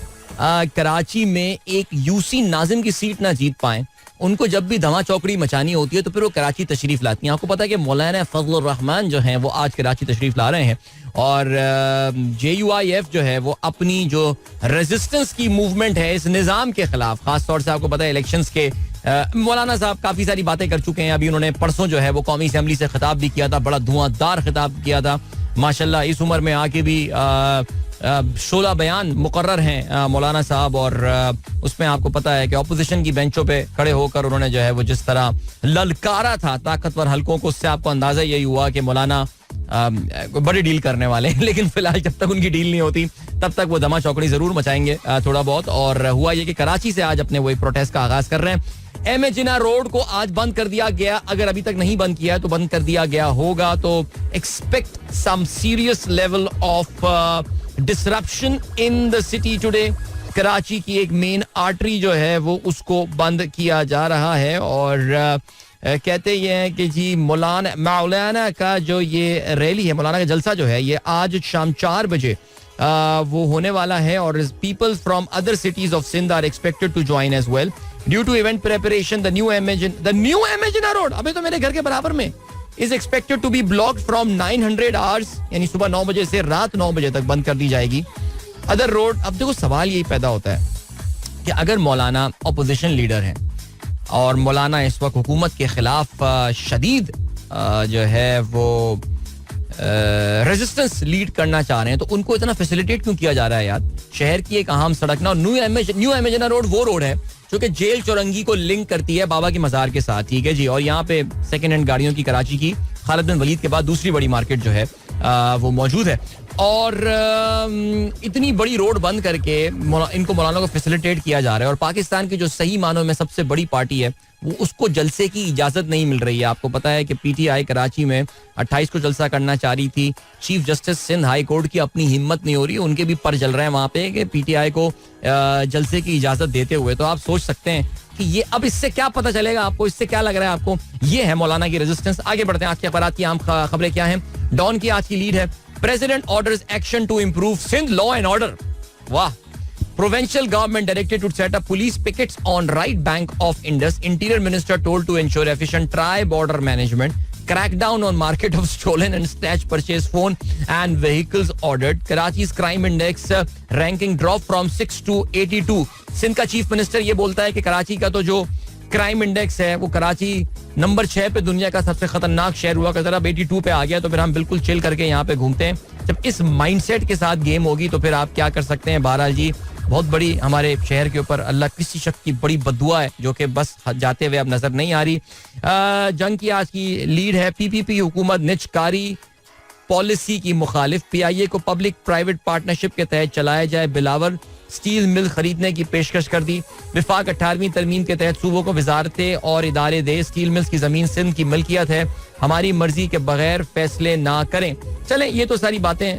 कराची में एक यूसी नाजिम की सीट ना जीत पाए, उनको जब भी धमा चौकड़ी मचानी होती है तो फिर वो कराची तशरीफ लाती हैं. आपको पता है कि मौलाना फजलुर रहमान जो हैं वो आज कराची तशरीफ ला रहे हैं और JUIF जो है वो अपनी जो रेजिस्टेंस की मूवमेंट है इस निज़ाम के खिलाफ, खासतौर से आपको पता है इलेक्शंस के मौलाना साहब काफी सारी बातें कर चुके हैं. अभी उन्होंने परसों जो है वो कौमी असेंबली से खिताब भी किया था, बड़ा धुआंधार खिताब किया था. माशाल्लाह इस उम्र में आके भी 16 बयान मुकर्रर हैं मौलाना साहब, और उसमें आपको पता है कि ऑपोजिशन की बेंचों पे खड़े होकर उन्होंने जो है वो जिस तरह ललकारा था ताकतवर हलकों को, उससे आपको अंदाजा यही हुआ कि मौलाना बड़ी डील करने वाले हैं. लेकिन फिलहाल जब तक उनकी डील नहीं होती तब तक वो दमा चौकड़ी जरूर मचाएंगे थोड़ा बहुत. और हुआ ये कि कराची से आज अपने वो एक प्रोटेस्ट का आगाज कर रहे हैं. एमए जिन्ना रोड को आज बंद कर दिया गया. अगर अभी तक नहीं बंद किया है तो बंद कर दिया गया होगा. तो expect some serious level of disruption in the city today. Karachi की एक मेन आर्टरी जो है वो उसको बंद किया जा रहा है. और कहते ये हैं कि जी मौलाना का जो ये रैली है, मौलाना का जलसा जो है ये आज शाम 4 बजे वो होने वाला है. और people from other cities of Sindh are expected to join as well. Due to event preparation the new M A Jinnah road, अबे तो मेरे घर के बराबर में, is expected to be blocked from 900 hours, यानी सुबह 9 बजे से रात 9 बजे तक बंद कर दी जाएगी. Other road. अब देखो सवाल यही पैदा होता है कि अगर मौलाना ऑपोजिशन लीडर हैं और मौलाना इस वक्त हुकूमत के खिलाफ शदीद जो है वो रेजिस्टेंस लीड करना चाह रहे हैं, तो उनको इतना फैसिलिटेट क्यों किया जा रहा है यार. शहर की एक अहम सड़क ना, न्यू एमेजना रोड वो रोड है जो कि जेल चौरंगी को लिंक करती है बाबा के मजार के साथ, ठीक है जी. और यहाँ पे सेकंड हैंड गाड़ियों की कराची की खालिद बिन वलीद के बाद दूसरी बड़ी मार्केट जो है वो मौजूद है. और इतनी बड़ी रोड बंद करके इनको मौलाना को फैसिलिटेट किया जा रहा है. और पाकिस्तान की जो सही मानों में सबसे बड़ी पार्टी है वो, उसको जलसे की इजाजत नहीं मिल रही है. आपको पता है कि PTI कराची में 28 को जलसा करना चाह रही थी. Chief justice Sindh high court की अपनी हिम्मत नहीं हो रही, उनके भी पर जल रहे हैं वहां पे कि PTI को जलसे की इजाजत देते हुए. तो आप सोच सकते हैं कि ये अब इससे क्या पता चलेगा आपको, इससे क्या लग रहा है आपको. ये है मौलाना की रेजिस्टेंस. आगे बढ़ते हैं. आज के अखबार की आम खबरें क्या हैं. डॉन की आज की लीड है, president orders action to improve Sindh law and order. वाह. Provincial government directed to set up police pickets on right bank of Indus. Interior Minister told to ensure efficient tri-border management. Crackdown on market of stolen and snatch purchase phone and vehicles ordered. Karachi's crime index ranking dropped from 6 to 82. Sindh का chief minister ये बोलता है कि कराची का तो जो crime index है वो कराची नंबर 6 पे दुनिया का सबसे खतरनाक शहर हुआ करता था, अब 82 पे आ गया. तो फिर हम बिल्कुल चिल करके यहाँ पे घूमते हैं. जब इस माइंडसेट के साथ गेम होगी तो फिर आप क्या कर सकते हैं. बहरहाल जी बहुत बड़ी हमारे शहर के ऊपर अल्लाह किसी शख्स की बड़ी बद्दुआ है जो कि बस जाते हुए अब नजर नहीं आ रही. जंग की आज की लीड है, PPP हुकूमत निजकारी पॉलिसी की मुखालिफ. PIA को पब्लिक प्राइवेट पार्टनरशिप के तहत चलाया जाए. बिलावर स्टील मिल खरीदने की पेशकश कर दी. विफाक 18वीं तरमीम के तहत सूबों को वजारतें और इदारे दे. स्टील मिल्स की जमीन सिंध की मिल्कियत है, हमारी मर्जी के बगैर फैसले ना करें. चलें ये तो सारी बातें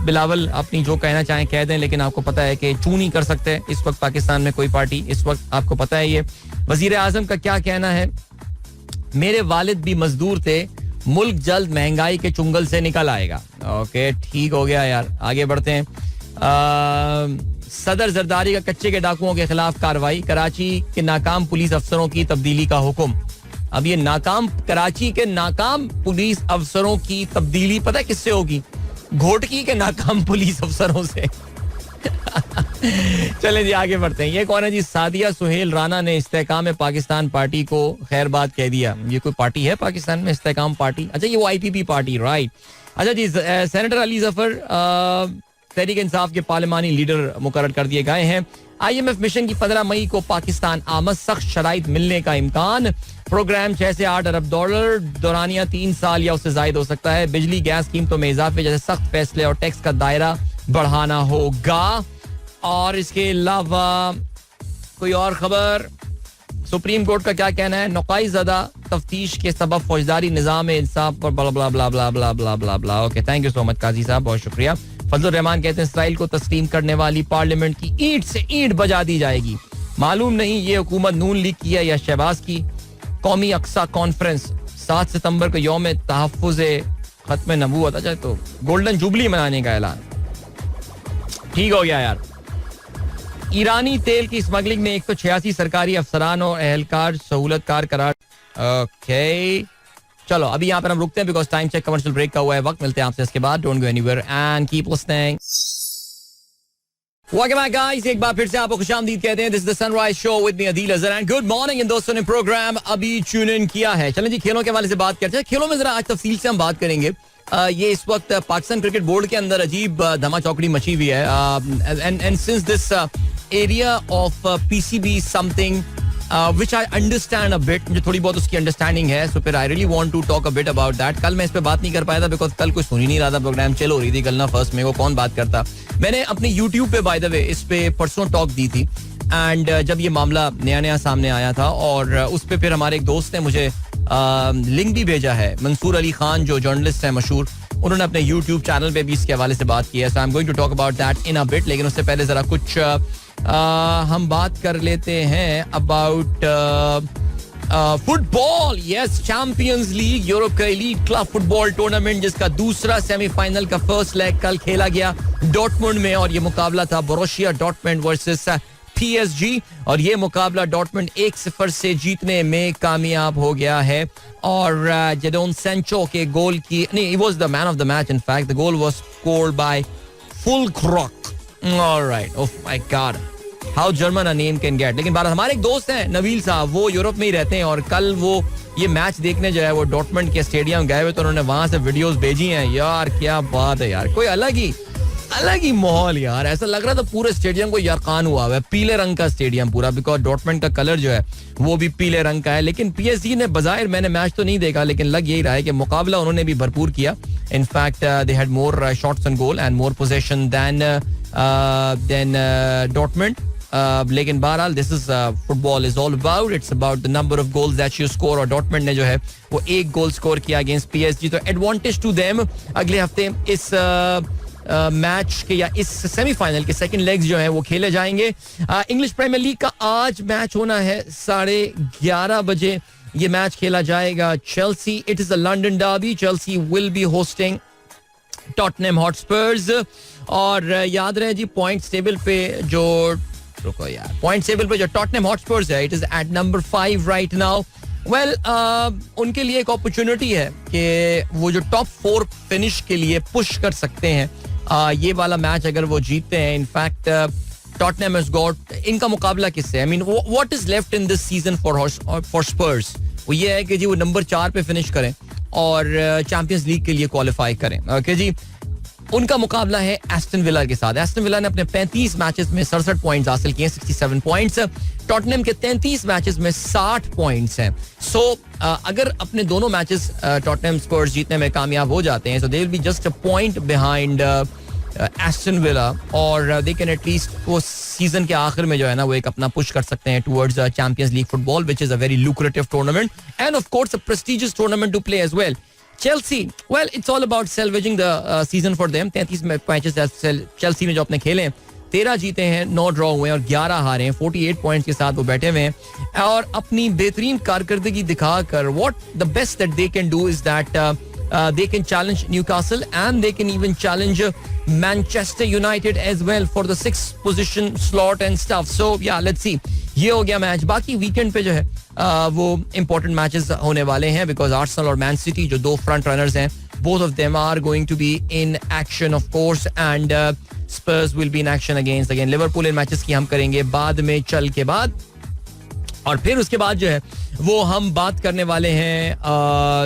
बिलावल अपनी जो कहना चाहें कह दें, लेकिन आपको पता है कि चू नहीं कर सकते इस वक्त पाकिस्तान में कोई पार्टी. इस वक्त आपको पता है ये वजीर आजम का क्या कहना है. मेरे वालिद भी मजदूर थे, मुल्क जल्द महंगाई के चुंगल से निकल आएगा. ओके ठीक हो गया यार. आगे बढ़ते हैं. सदर जरदारी का कच्चे के डाकुओं के खिलाफ कार्रवाई, कराची के नाकाम पुलिस अफसरों की तब्दीली का हुक्म. अब ये कराची के नाकाम पुलिस अफसरों की तब्दीली पता है किससे होगी? घोटकी के नाकाम पुलिस अफसरों से. चले जी आगे बढ़ते हैं. ये कौन है जी? सादिया सुहेल राना ने इस्तेकाम पाकिस्तान पार्टी को खैरबाद कह दिया. ये कोई पार्टी है पाकिस्तान में, इस्तेकाम पार्टी? अच्छा, ये वो IPP पार्टी, राइट. अच्छा जी, सेनेटर अली जफर तहरीक इंसाफ के पार्लिमानी लीडर मुकर्रर कर दिए गए हैं. IMF मिशन की 15 मई को पाकिस्तान आमद, सख्त शराइत मिलने का इम्कान. प्रोग्राम 6 से 8 अरब डॉलर, दौरानिया 3 साल या उससे ज्यादा हो सकता है. बिजली गैस कीमतों में इजाफे जैसे सख्त फैसले और टैक्स का दायरा बढ़ाना होगा. और इसके अलावा कोई और खबर? सुप्रीम कोर्ट का क्या कहना है? नुकाई ज़दा तफ्तीश के सबब फौजदारी निज़ाम इंसाफ पर blah blah blah blah blah blah blah blah. Okay, thank you so much Qazi साहब, बहुत शुक्रिया. फजलुर रहमान कहते हैं इसराइल को तस्लीम करने वाली पार्लियामेंट की ईंट से ईंट बजा दी जाएगी. मालूम नहीं ये हुकूमत नून लीग की है या शहबाज की. कौमी अक्सा कॉन्फ्रेंस 7 सितंबर को यौम तहफ़्फ़ुज़ खत्म नबूवत, अच्छा तो गोल्डन जुबली मनाने का ऐलान. ठीक हो गया यार. ईरानी तेल की स्मगलिंग में 186 सरकारी अफसरान और एहलकार सहूलतकार करार. ओके, चलो अभी यहाँ पर हम रुकते हैं because time check commercial break का हुआ है वक्त. मिलते हैं आपसे इसके बाद. Don't go anywhere and keep listening. Welcome back guys, एक बार फिर से आपको खुशामदीद कहते हैं. This is the sunrise show with me Adeel Azhar and good morning. इन दोस्तों ने प्रोग्राम अभी ट्यून इन किया है. चलें जी, खेलों के हवाले से बात करते हैं. खेलों में जरा आज तफसील से हम बात करेंगे. ये इस वक्त पाकिस्तान क्रिकेट बोर्ड के अंदर अजीब धमा चौकड़ी मची हुई है. And since this area of PCB something which I understand a bit, मुझे थोड़ी बहुत उसकी अंडरस्टैंडिंग है. सो फिर I really want to talk a bit about that. कल मैं इस पे बात नहीं कर पाया था बिकॉज कल कोई सुन ही नहीं रहा था. प्रोग्राम चल हो रही थी कल ना फर्स्ट में, वो कौन बात करता. मैंने अपने YouTube पे बाय द वे इस पे परसों टॉक दी थी. एंड जब ये मामला नया नया सामने आया था और उस पे फिर हमारे एक दोस्त ने मुझे लिंक भी भेजा है. मंसूर अली खान जो जर्नलिस्ट है मशहूर, उन्होंने अपने YouTube चैनल पे भी इसके हवाले से बात की है. So I am going to talk about that in a bit. लेकिन उससे पहले जरा कुछ हम बात कर लेते हैं about football. Yes, champions league, Europe का एलीट क्लब फुटबॉल टूर्नामेंट जिसका दूसरा सेमीफाइनल का फर्स्ट लेग कल खेला गया डॉर्टमुंड में. और ये मुकाबला था बोरुसिया डॉर्टमुंड वर्सेस PSG. और ये मुकाबला डॉर्टमुंड 1-0 से जीतने में कामयाब हो गया है. और जडोन सेंचो के गोल की नहीं, he was the man of the match. In fact, the goal was scored by Fulkrok. All right. Oh my God. How German a name can get. लेकिन बात हमारे एक दोस्त हैं नवील साहब, वो यूरोप में ही रहते हैं और कल वो ये मैच देखने जो है वो डॉर्टमुंड के स्टेडियम गए हुए तो उन्होंने वहां से वीडियोस भेजी हैं. यार क्या बात है यार, कोई अलग ही माहौल यार. ऐसा लग रहा था पूरे स्टेडियम को यरकान हुआ है. पीले रंग का स्टेडियम पूरा, बिकॉज डॉर्टमुंड का कलर जो है वो भी पीले रंग का है. लेकिन PSG ने बजायर, मैंने मैच तो नहीं देखा लेकिन लग यही रहा है कि मुकाबला उन्होंने भी भरपूर किया. In fact they had more shots on goal and more possession than Dortmund. लेकिन बहरहाल this is football is all about, it's about the number of goals that you score. और डॉर्टमुंड ने जो है वो 1 गोल स्कोर किया अगेंस्ट PSG. तो advantage to them. अगले हफ्ते इस मैच के या इस सेमीफाइनल के सेकंड लेग्स जो है वो खेले जाएंगे. इंग्लिश प्रीमियर लीग का आज मैच होना है 11:30 बजे. ये मैच खेला जाएगा Chelsea. It is a London derby. Chelsea will be hosting Tottenham Hotspurs. और याद रहे जी, पॉइंट्स टेबल पे जो टॉटनहम हॉटस्पर्स है, it is at number 5 right now. Well, उनके लिए एक अपॉर्चुनिटी है कि वो जो टॉप 4 फिनिश के लिए पुश कर सकते हैं. ये वाला मैच अगर वो जीतते हैं, इनफैक्ट टॉटनहम हैज गॉट, इनका मुकाबला किससे, I mean what is left in this season for Spurs, वो ये है कि जी वो नंबर 4 पे फिनिश करें और चैंपियंस लीग के लिए क्वालिफाई करें. ओके जी, उनका मुकाबला है एस्टन विला के साथ. एस्टन विला ने अपने 35 मैचेस में 67 पॉइंट्स हासिल किए, 67 पॉइंट्स. टॉटनहम के 33 मैचेस में 60 पॉइंट्स हैं. सो अगर अपने दोनों मैचेस टॉटनहम स्पर्स जीतने में कामयाब हो जाते हैं, so they will be just a point behind Aston Villa. और दे कैन एटलीस्ट वो सीजन के आखिर में जो है ना वो एक अपना पुश कर सकते हैं towards Champions League football, which is a very lucrative tournament and of course a prestigious tournament to play as well. Chelsea, well, it's all about salvaging the season for them. 33 matches Chelsea ने जो अपने खेले, 13 जीते हैं, 9 draw हुए और 11 हारे हैं. 48 पॉइंट्स के साथ वो बैठे हुए हैं और अपनी बेहतरीन कारकर्दगी दिखाकर what the best that they can do is that they can challenge Newcastle and they can even challenge Manchester United as well for the 6th position slot and stuff. So yeah, let's see. ये हो गया match. बाकी weekend पे जो है वो important matches होने वाले हैं बिकॉज आर्सेनल और मैन सिटी जो दो फ्रंट रनर्स हैं, both of them are going to be in action of course, and Spurs will be in action against again Liverpool. In matches की हम करेंगे बाद में चल के बाद. और फिर उसके बाद जो है वो हम बात करने वाले हैं,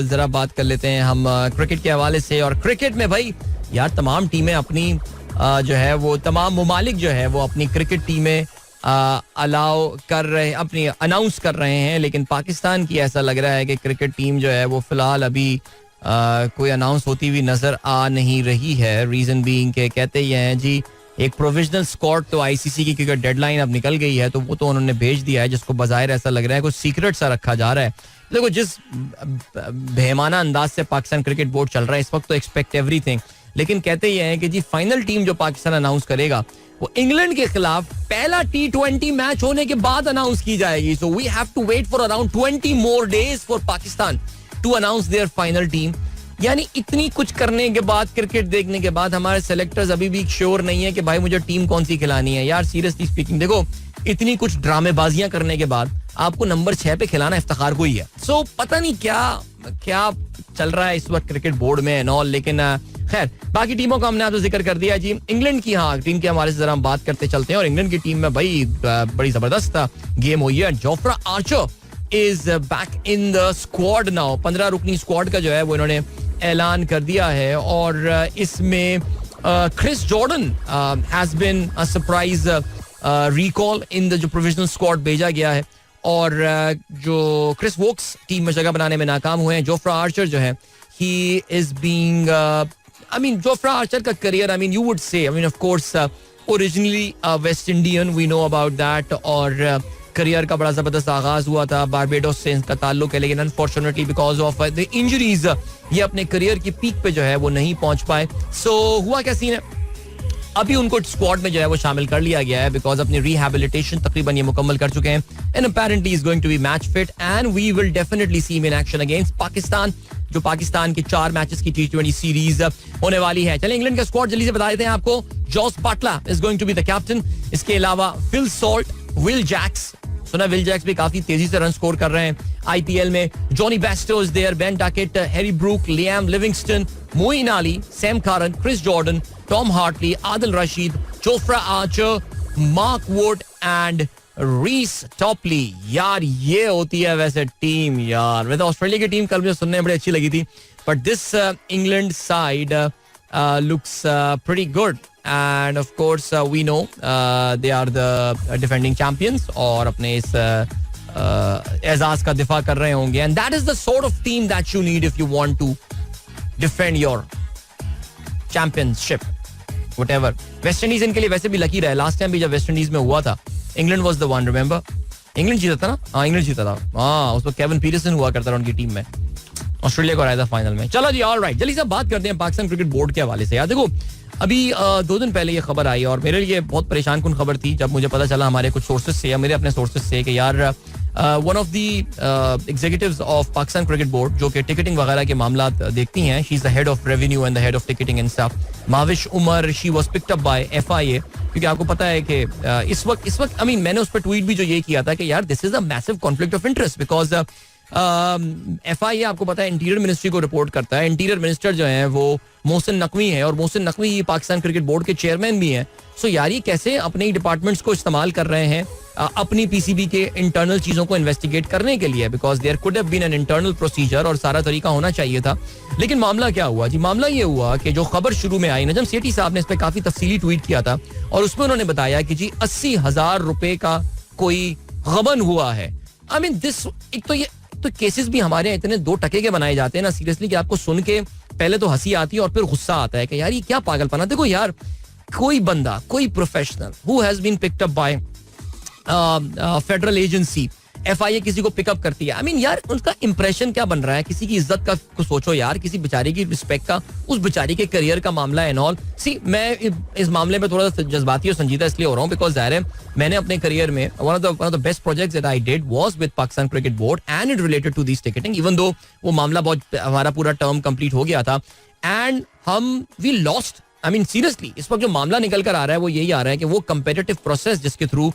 जरा बात कर लेते हैं हम क्रिकेट के हवाले से. और क्रिकेट में भाई यार तमाम टीमें अपनी जो है वो तमाम ममालिक जो है वो अपनी क्रिकेट टीमें अलाउ कर रहे, अपनी अनाउंस कर रहे हैं, लेकिन पाकिस्तान की ऐसा लग रहा है कि क्रिकेट टीम जो है वो फिलहाल अभी कोई अनाउंस होती हुई नजर आ नहीं रही है. रीजन बीइंग के कहते ये हैं जी एक प्रोविजनल स्क्वाड तो आईसीसी की क्योंकि डेडलाइन अब निकल गई है तो वो तो उन्होंने भेज दिया है, जिसको बजाय ऐसा लग रहा है कुछ सीक्रेट सा रखा जा रहा है. देखो जिस बेहमाना अंदाज से पाकिस्तान क्रिकेट बोर्ड चल रहा है इस वक्त तो एक्सपेक्ट एवरीथिंग, लेकिन कहते ये हैं कि जी फाइनल टीम जो पाकिस्तान अनाउंस करेगा वो इंग्लैंड के खिलाफ पहला T20 मैच होने के बाद अनाउंस की जाएगी. So we have to wait for around 20 more days for Pakistan to announce their final team. यानी इतनी कुछ करने के बाद, क्रिकेट देखने के बाद हमारे सेलेक्टर्स अभी भी श्योर नहीं है कि भाई मुझे टीम कौन सी खिलानी है. यार सीरियसली स्पीकिंग देखो इतनी कुछ ड्रामेबाजियां करने के बाद आपको नंबर 6 पे खिलाना इफ्तिखार को ही है. सो पता नहीं क्या चल रहा है इस वक्त क्रिकेट बोर्ड में एंड ऑल, लेकिन खैर बाकी टीमों का हमने आपको जिक्र कर दिया जी. इंग्लैंड की हाँ टीम के हमारे से जरा हम बात करते चलते हैं. और इंग्लैंड की टीम में भाई बड़ी जबरदस्त गेम हुई है. Jofra Archer is back in the squad now. 15 रुकनी स्क्वाड का जो है वो इन्होंने ऐलान कर दिया है. और इसमें Chris Jordan has been a surprise recall in the जो प्रोविजनल स्क्वाड भेजा गया है. और जो क्रिस वोक्स टीम में जगह बनाने में नाकाम हुए हैं. जोफ्रा आर्चर जो है he is being I mean, Jofra Archer का career, I mean, you would say, I mean, of course, originally West Indian, we know about that. और करियर का बड़ा जबरदस्त आगाज हुआ था, बारबेडोस से इनका ताल्लुक है, लेकिन unfortunately because of the injuries ये अपने करियर की पीक पे जो है वो नहीं पहुंच पाए. सो हुआ क्या सीन है, अभी उनको स्क्वाड में जो है वो शामिल कर लिया गया है बिकॉज अपनी रिहैबिलिटेशन तकरीबन ये मुकम्मल कर चुके हैं. And apparently is going to be match fit and we will definitely see him in action against Pakistan, जो पाकिस्तान की 4 मैचेस की T20 सीरीज होने वाली है. चलिए इंग्लैंड का स्क्वाड जल्दी से बता देते हैं आपको. Jos Buttler is going to be the captain. इसके अलावा फिल सॉल्ट, विल जैक्स, सुना विल जैक्स भी काफी तेजी से रन स्कोर कर रहे हैं आईपीएल में. Jonny Bairstow is there, Ben Duckett, Harry Brook, Liam Livingstone, Moeen Ali, Sam Curran, Chris Jordan, Tom Hartley, Adil Rashid, Jofra Archer, Mark Wood and Reece Topley. यार ये होती है वैसे टीम यार. वैसे ऑस्ट्रेलिया की टीम कल मुझे सुनने में बड़ी अच्छी लगी थी, but this England side looks pretty good. And of course we know they are the defending champions और अपने इस एजाज का दिफा कर रहे होंगे. And that is the sort of team that you need if you want to defend your championship whatever. West Indies इनके लिए वैसे भी लकी रहा है. लास्ट टाइम भी जब वेस्ट इंडीज में हुआ था England was the one, remember England जीता था ना. हाँ इंग्लैंड जीता था. हाँ उस वक्त केविन पीटरसन हुआ करता था उनकी टीम में. ऑस्ट्रेलिया को आया था फाइनल में. चलो जी ऑलराइट, जल्दी से बात करते हैं पाकिस्तान क्रिकेट बोर्ड के हवाले से. यार देखो अभी 2 दिन पहले ये खबर आई और मेरे लिए बहुत परेशान कुन खबर थी जब मुझे पता चला हमारे कुछ सोर्सेज से या मेरे अपने सोर्सेज से कि यार one of the executives of Pakistan cricket board जो कि टिकटिंग वगैरह के मामला देखती हैं, she is the head of revenue and the head of ticketing and stuff, Mahwish Umar, she was picked up by FIA. क्योंकि आपको पता है कि इस वक्त आई मीन मैंने उस पर ट्वीट भी जो ये किया था कि यार this is a massive conflict of interest because FIA आपको पता है इंटीरियर मिनिस्ट्री को रिपोर्ट करता है. इंटीरियर मिनिस्टर जो है वो मोहसिन नकवी है और मोहसिन नकवी पाकिस्तान क्रिकेट बोर्ड के चेयरमैन भी हैं. सो यार ये कैसे अपने ही डिपार्टमेंट्स को इस्तेमाल कर रहे हैं अपनी PCB के इंटरनल चीजों को इन्वेस्टिगेट करने के लिए, because there could have been an internal procedure और सारा तरीका होना चाहिए था. लेकिन मामला क्या हुआ जी, मामला ये हुआ कि जो खबर शुरू में आई, नजम सेठी साहब ने इस पर काफी तफसीली ट्वीट किया था और उसमें उन्होंने बताया कि जी 80,000 रुपए का कोई गबन हुआ है. आई मीन दिस एक तो केसेस भी हमारे इतने 2 टके के बनाए जाते हैं ना सीरियसली कि आपको सुन के पहले तो हंसी आती है और फिर गुस्सा आता है कि यार ये क्या पागलपना. देखो यार कोई बंदा, कोई professional who has been picked up by federal agency, FIA किसी को पिकअप करती है, आई मीन यार उसका इंप्रेशन क्या बन रहा है, किसी की इज्जत का कुछ सोचो यार, किसी बेचारे की रिस्पेक्ट का, उस बेचारी के करियर का मामला एंड ऑल. सी मैं इस मामले में थोड़ा सा जज्बाती और संजीदा इसलिए हो रहा हूँ बिकॉज जाहिर है मैंने अपने करियर में one of the best projects that I did was with Pakistan cricket board and it related to this ticketing, even though वो मामला बहुत हमारा पूरा टर्म कंप्लीट हो गया था एंड हम we lost. I mean seriously इस वक्त जो मामला निकल कर आ रहा है वो यही आ रहा है कि वो कंपेटिटिव प्रोसेस जिसके थ्रू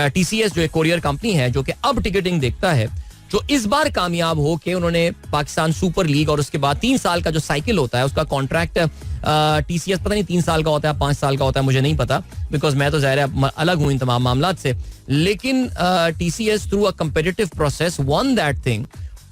TCS जो एक कोरियर कंपनी है जो कि अब टिकटिंग देखता है, जो इस बार कामयाब हो के उन्होंने पाकिस्तान सुपर लीग और उसके बाद 3 साल का जो साइकिल होता है उसका कॉन्ट्रैक्ट TCS पता नहीं 3 साल का होता है 5 साल का होता है, मुझे नहीं पता, बिकॉज मैं तो ज़ाहिर है अलग हूँ इन तमाम मामलात से, लेकिन TCS through a competitive process one that thing,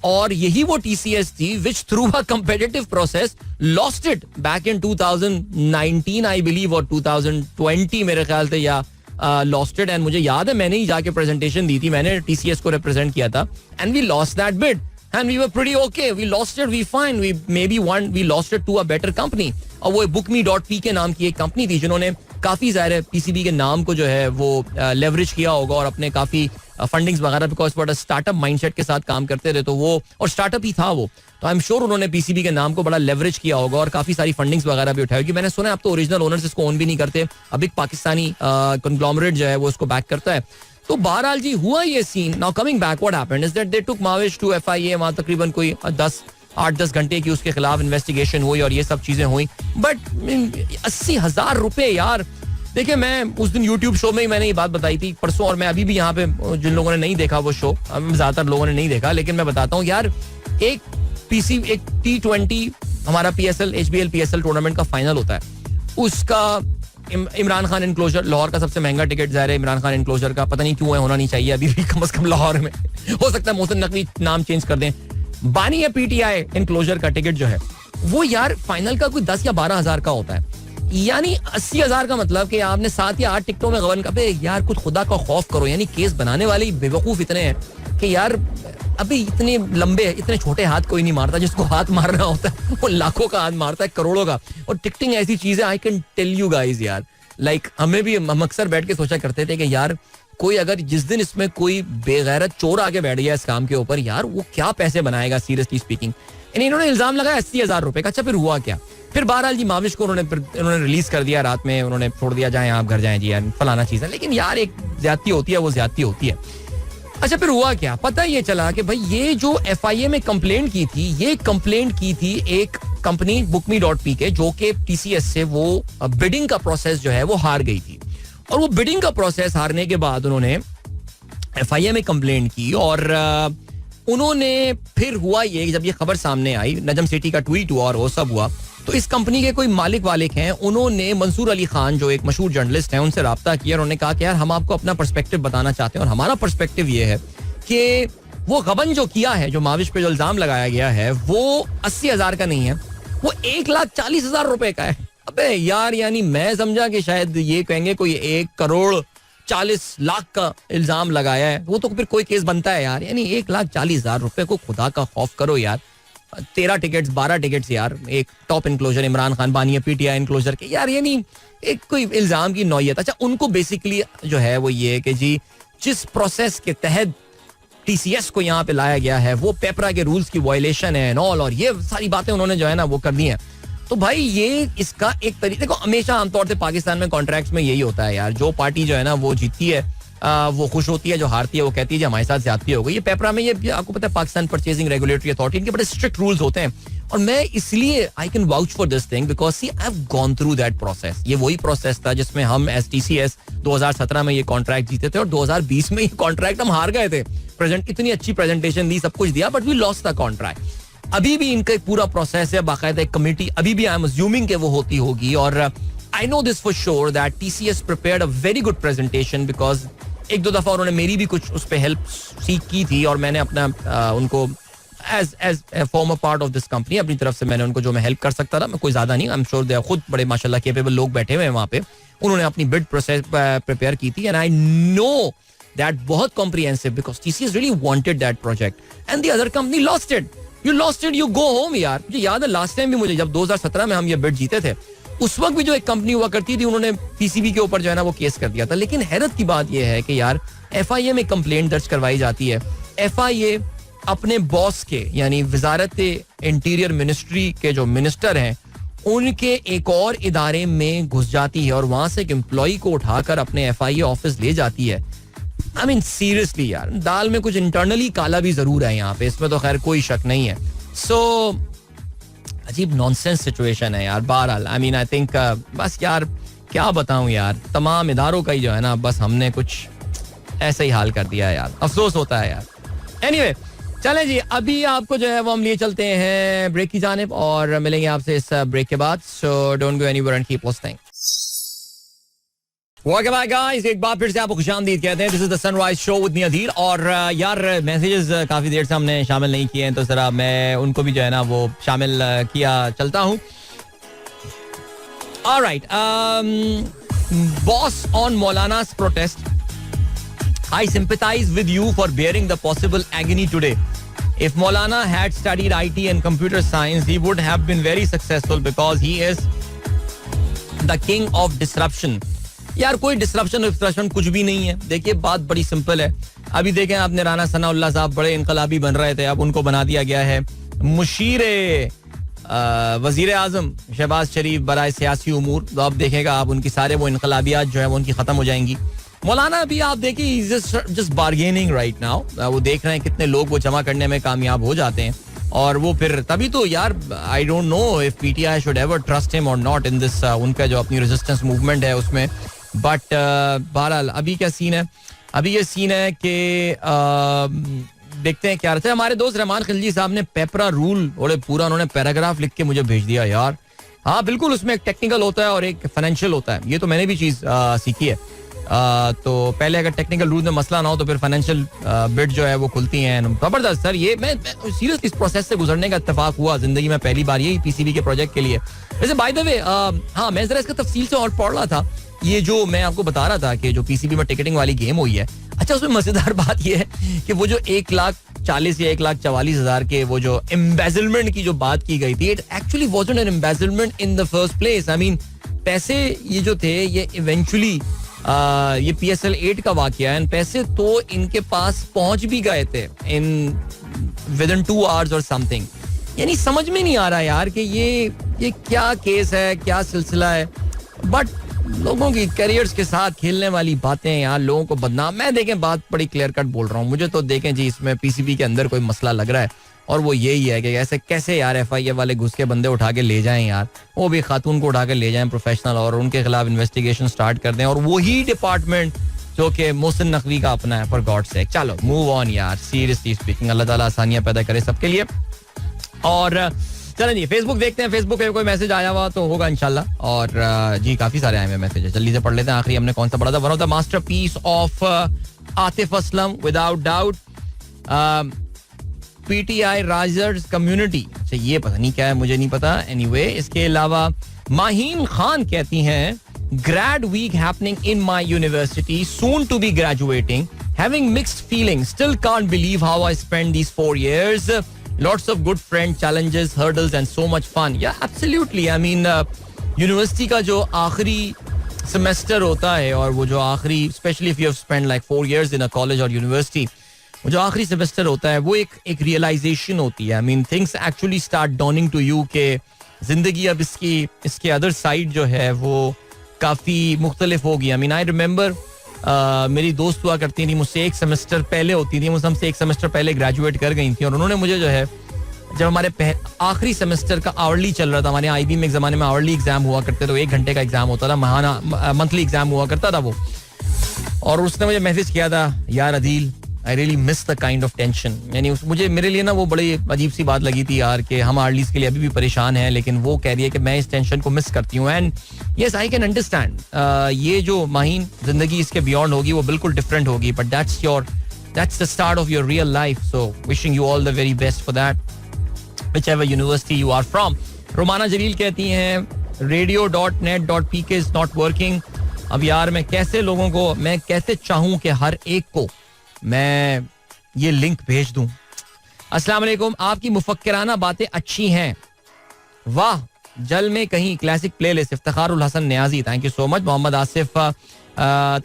और यही वो TCS थी which through a competitive process lost it back in 2019 I believe और 2020 मेरे ख्याल से, या लॉस्ट इट। एंड मुझे याद है मैंने ही जाके प्रेजेंटेशन दी थी, मैंने TCS को रिप्रेजेंट किया था, and we lost that bid and we were pretty okay, we lost it, we fine, we may be won, we lost it to a better company. और वो bookme.p के नाम की एक कंपनी थी जिन्होंने काफी ज़ाहिर PCB के नाम को जो है वो लेवरेज किया होगा और अपने काफी फंडिंग्स वगैरह, बिकॉज बड़ा स्टार्टअप माइंडसेट के साथ काम करते रहे, तो वो और स्टार्टअप ही था वो, तो आई एम श्योर उन्होंने PCB के नाम को बड़ा लेवरेज किया होगा और काफी सारी फंडिंग्स वगैरह भी उठाई होगी। मैंने सुना है अब तो ओरिजिनल ओनर्स इसको ओन भी नहीं करते, अब एक पाकिस्तानी कंग्लोमरेट जो है वो इसको बैक करता है। तो बहरहाल जी हुआ ये scene. Now coming back what happened is that they took Mahwish to FIA, वहां तकरीबन कोई 8-10 घंटे की उसके खिलाफ इन्वेस्टिगेशन हुई और ये सब चीजें हुई, बट 80,000 रुपए यार। देखिए मैं उस दिन YouTube शो में ही मैंने ये बात बताई थी परसों, और मैं अभी भी यहाँ पे, जिन लोगों ने नहीं देखा वो शो, ज्यादातर लोगों ने नहीं देखा, लेकिन मैं बताता हूँ यार, एक T20 हमारा PSL HBL PSL टूर्नामेंट का फाइनल होता है, उसका इमरान खान इनक्लोजर, लाहौर का सबसे महंगा टिकट ज़ाहिर है इमरान खान इनक्लोजर का, पता नहीं क्यों है, होना नहीं चाहिए अभी भी कम से कम लाहौर में, हो सकता है मोहसिन नकवी नाम चेंज कर दें। बानी है PTI इनक्लोजर का टिकट जो है वो यार फाइनल का कोई 10 या 12 हजार का होता है, यानी 80,000 का मतलब कि आपने 7 या 8 टिकटों में गबन कर, यार कुछ खुदा का खौफ करो, यानी केस बनाने वाले बेवकूफ इतने हैं कि यार अभी इतने लंबे इतने छोटे हाथ कोई नहीं मारता, जिसको हाथ मारना होता है वो लाखों का हाथ मारता है, करोड़ों का। और टिकटिंग ऐसी चीज है, I can tell you guys यार, लाइक हमें भी, हम अक्सर बैठ के सोचा करते थे कि यार कोई अगर जिस दिन इसमें कोई बेगैरत चोर आके बैठ गया इस काम के ऊपर, यार वो क्या पैसे बनाएगा सीरियसली स्पीकिंग। इन्होंने इल्जाम लगाया 80,000 रुपए का। अच्छा फिर हुआ क्या? फिर बहरहाल जी माविश को उन्होंने रिलीज कर दिया रात में, उन्होंने छोड़ दिया, जाए आप घर जाएं जी यार फलाना चीज है, लेकिन यार एक ज्यादती होती है वो ज्यादती होती है। अच्छा फिर हुआ क्या? पता ये चला कि भाई ये जो FIA में कंप्लेंट की थी, ये कंप्लेंट की थी एक कंपनी bookme.p के, जो कि TCS से वो बिडिंग का प्रोसेस जो है वो हार गई थी, और वो बिडिंग का प्रोसेस हारने के बाद उन्होंने FIA में कंप्लेंट की, और उन्होंने फिर हुआ ये, जब ये खबर सामने आई, नजम सेठी का ट्वीट हुआ और वो सब हुआ, तो इस कंपनी के कोई मालिक वालिक हैं, उन्होंने मंसूर अली खान जो एक मशहूर जर्नलिस्ट हैं उनसे रब्ता किया, उन्होंने कहा कि यार हम आपको अपना पर्सपेक्टिव बताना चाहते हैं, और हमारा पर्सपेक्टिव ये है कि वो गबन जो किया है, जो माविश पे जो इल्जाम लगाया गया है, वो 80,000 का नहीं है, वो 1,40,000 रुपए का है। अबे यार, यानी मैं समझा कि शायद ये कहेंगे कोई 1,40,00,000 का इल्जाम लगाया है, वो तो फिर कोई केस बनता है यार। यानी 1,40,000 रुपए को खुदा का खौफ करो यार, 13 टिकट्स 12 टिकट्स यार, एक टॉप इनक्लोजर इमरान खान बानी PTI इनक्लोजर के, यार यानी एक कोई इल्जाम की नौयत। अच्छा उनको बेसिकली जो है वो ये कि जी जिस प्रोसेस के तहत TCS को यहाँ पे लाया गया है वो पेपरा के रूल्स की वायलेशन है एंड ऑल, और ये सारी बातें उन्होंने जो है ना वो कर दी हैं। तो भाई ये इसका एक तरीके, देखो हमेशा आमतौर से पाकिस्तान में कॉन्ट्रैक्ट्स में यही होता है यार, जो पार्टी जो है ना वो जीतती है वो खुश होती है, जो हारती है वो कहती है कि हमारे साथ ज्यादती हो गई। ये पेपरा में, ये आपको पता है पाकिस्तान परचेजिंग रेगुलेटरी अथॉरिटी, इनके बड़े स्ट्रिक्ट रूल्स होते हैं, और मैं इसलिए I can vouch for this thing because see I have gone through that process. ये वही प्रोसेस था जिसमें हम एज TCS 2017 में ये कॉन्ट्रैक्ट जीते थे, और 2020 में ये कॉन्ट्रैक्ट हम हार गए थे। इतनी अच्छी प्रेजेंटेशन दी, सब कुछ दिया, but we lost the contract. अभी भी इनका एक पूरा प्रोसेस है, बाकायदा एक कमेटी अभी भी आई एम अज्यूमिंग के वो होती होगी, और I know this for sure that TCS prepared a very good presentation, because एक दो दफा उन्होंने मेरी भी कुछ उस पर हेल्प सीख की थी, और मैंने अपना उनको as former part of this company अपनी तरफ से मैंने उनको जो मैं हेल्प कर सकता था, मैं कोई ज्यादा नहीं, I am sure they are खुद बड़े माशाल्लाह केपेबल लोग बैठे हुए हैं वहाँ पे, उन्होंने अपनी बिड प्रोसेस प्रिपेयर की थी, एंड आई नो दैट बहुत comprehensive, because TCS really wanted that project and the other company lost it. You lost it, you go home यार। मुझे याद है लास्ट टाइम भी, मुझे जब 2017 में हम ये बिड जीते थे, उस वक्त भी जो एक कंपनी हुआ करती थी, उन्होंने PCB के ऊपर जो है ना वो केस कर दिया था। लेकिन हैरत की बात यह है कि यार FIA में कंप्लेंट दर्ज करवाई जाती है, FIA अपने बॉस के यानी वजारत इंटीरियर मिनिस्ट्री के जो मिनिस्टर हैं उनके एक और इदारे में घुस जाती है, और वहां से एक एम्प्लॉय को उठाकर अपने FIA ऑफिस ले जाती है। आई मीन सीरियसली यार, दाल में कुछ इंटरनली काला भी जरूर है यहाँ पे, इसमें तो खैर कोई शक नहीं है। सो अजीब नॉनसेंस सिचुएशन है यार. बहरहाल आई मीन आई थिंक बस यार क्या बताऊं यार, तमाम इदारों का ही जो है ना बस हमने कुछ ऐसा ही हाल कर दिया है यार. अफसोस होता है यार. एनीवे चलें जी, अभी आपको जो है वो हम लिए चलते हैं ब्रेक की जानिब और मिलेंगे आपसे इस ब्रेक के बाद. So don't go anywhere and keep listening. Welcome back guys, एक बार फिर से आपको खुशामदीद कहते हैं. This is the sunrise show with me Adeel. और यार मैसेजेस काफी देर से हमने शामिल नहीं किए हैं, तो जरा मैं उनको भी जो है ना वो शामिल किया चलता हूँ. ऑलराइट, बॉस ऑन मौलाना's protest. I sympathize with you for bearing the possible agony today. If Maulana had studied IT and computer science, he would have been very successful because he is the king of disruption. यार कोई disruption कुछ भी नहीं है. देखिए बात बड़ी simple है. अभी देखें आपने राना सनाउल्लाह साहब बड़े इनकलाबी बन रहे थे, अब उनको बना दिया गया है मुशीर वजीर आजम शहबाज शरीफ बराए सियासी उमूर. तो अब देखेगा आप उनकी सारे वो इनकलाबियात जो है वो उनकी खत्म हो जाएंगी. मौलाना भी आप देखिए जस्ट बार्गेनिंग राइट नाउ. वो देख रहे हैं कितने लोग वो जमा करने में कामयाब हो जाते हैं और वो फिर तभी तो यार I don't know if PTI should ever trust him और नॉट इन दिस उनका जो अपनी रेजिस्टेंस मूवमेंट है उसमें. बट बहरहाल अभी क्या सीन है, अभी ये सीन है कि देखते हैं क्या रहता है. हमारे दोस्त रहमान खिलजी साहब ने पेपरा रूल बड़े पूरा उन्होंने पैराग्राफ लिख के मुझे भेज दिया यार. हाँ बिल्कुल, उसमें एक टेक्निकल होता है और एक फाइनेंशियल होता है. ये तो मैंने भी चीज सीखी है. तो पहले अगर टेक्निकल रूल में मसला ना हो तो फिर फाइनेंशियल बिट जो है वो खुलती हैं. जबरदस्त सर. ये मैं सीरियसली इस प्रोसेस से गुजरने का इत्तेफाक हुआ जिंदगी में पहली बार यही पीसीबी के प्रोजेक्ट के लिए. वैसे बाय द वे हाँ मैं जरा इसका तफसील से और पढ़ रहा था. ये जो मैं आपको बता रहा था कि जो पीसीबी में टिकटिंग वाली गेम हुई है, अच्छा उसमें मजेदार बात ये है कि वो जो 1,40,000 या 1,44,000 के वो जो एम्बेजलमेंट की जो बात की गई थी, it actually wasn't an embezzlement in the first place. I mean पैसे ये जो थे ये इवेंचुअली ये PSL 8 का वाकया है. पैसे तो इनके पास पहुंच भी गए थे इन विद इन 2 hours और समथिंग. यानी समझ में नहीं आ रहा यार कि ये क्या केस है, क्या सिलसिला है. बट लोगों की करियर्स के साथ खेलने वाली बातें यार, लोगों को बदनाम. मैं देखें बात बड़ी क्लियर कट बोल रहा हूँ. मुझे तो देखें जी इसमें पीसीबी के अंदर कोई मसला लग रहा है और वो यही है कि ऐसे कैसे यार FIA वाले घुस के बंदे उठा के ले जाएं यार, वो भी खातून को उठा के ले जाएं प्रोफेशनल और उनके खिलाफ इन्वेस्टिगेशन स्टार्ट कर दें. और वही डिपार्टमेंट जो कि मोहसिन नकवी का अपना है, फॉर गॉड सेक. चलो मूव ऑन यार, सीरियसली स्पीकिंग. अल्लाह ताला आसानियां पैदा करे सबके लिए. और चलें जी फेसबुक देखते हैं. फेसबुक पे कोई मैसेज आया हुआ तो होगा इंशाल्लाह. और जी काफी सारे आए हुए मैसेज, जल्दी से पढ़ लेते हैं. आखिरी हमने कौन सा पढ़ा था? One of the masterpiece of Atif Aslam without doubt. PTI risers community. अच्छा ये पता नहीं क्या है, मुझे नहीं पता. एनीवे इसके अलावा माहीन खान कहती हैं grad week happening in my university, soon to be graduating, having mixed feelings, still can't believe how I spend these 4 years. Lots of good friends, challenges, hurdles and so much fun. Yeah, absolutely. I mean, university का जो आखिरी semester होता है और वो जो आखिरी, specially if you have spend like 4 years in a college और यूनिवर्सिटी, वो जो आखिरी सेमेस्टर होता है वो एक रियलाइजेशन होती है. I mean things actually start dawning to you के जिंदगी अब इसके अदर साइड जो है वो काफी मुख्तलिफ होगी. आई मीन आई रिमेंबर मेरी दोस्त हुआ करती थी, मुझसे एक सेमेस्टर पहले होती थी, मुझसे हमसे एक सेमेस्टर पहले ग्रेजुएट कर गई थी. और उन्होंने मुझे जो है जब हमारे आखिरी सेमेस्टर का आवरली चल रहा था, हमारे IB में एक जमाने में आवरली एग्जाम हुआ करते, तो 1 घंटे का एग्जाम होता था, महाना मंथली एग्जाम हुआ करता था वो. और उसने मुझे मैसेज किया था, यार Adeel I really miss the kind of tension. यानी मुझे मेरे लिए ना वो बड़ी अजीब सी बात लगी थी यार कि हम आर्लीज के लिए अभी भी परेशान हैं, लेकिन वो कह रही है कि मैं इस टेंशन को मिस करती हूँ. And yes I can understand. ये जो माहीन जिंदगी इसके बियॉन्ड होगी वो बिल्कुल डिफरेंट होगी, but that's the start of your real life. So wishing you all the very best for that whichever university you are from. Romana Jaleel कहती हैं radio.net.pk इज नॉट वर्किंग. अब यार मैं कैसे चाहूं कि हर एक को मैं ये लिंक भेज दूं. अस्सलाम वालेकुम, आपकी मुफक्किराना बातें अच्छी हैं, वाह. जल में कहीं classic playlist. Iftikharul Hasan Niazi, thank you so much. Mohammad Asif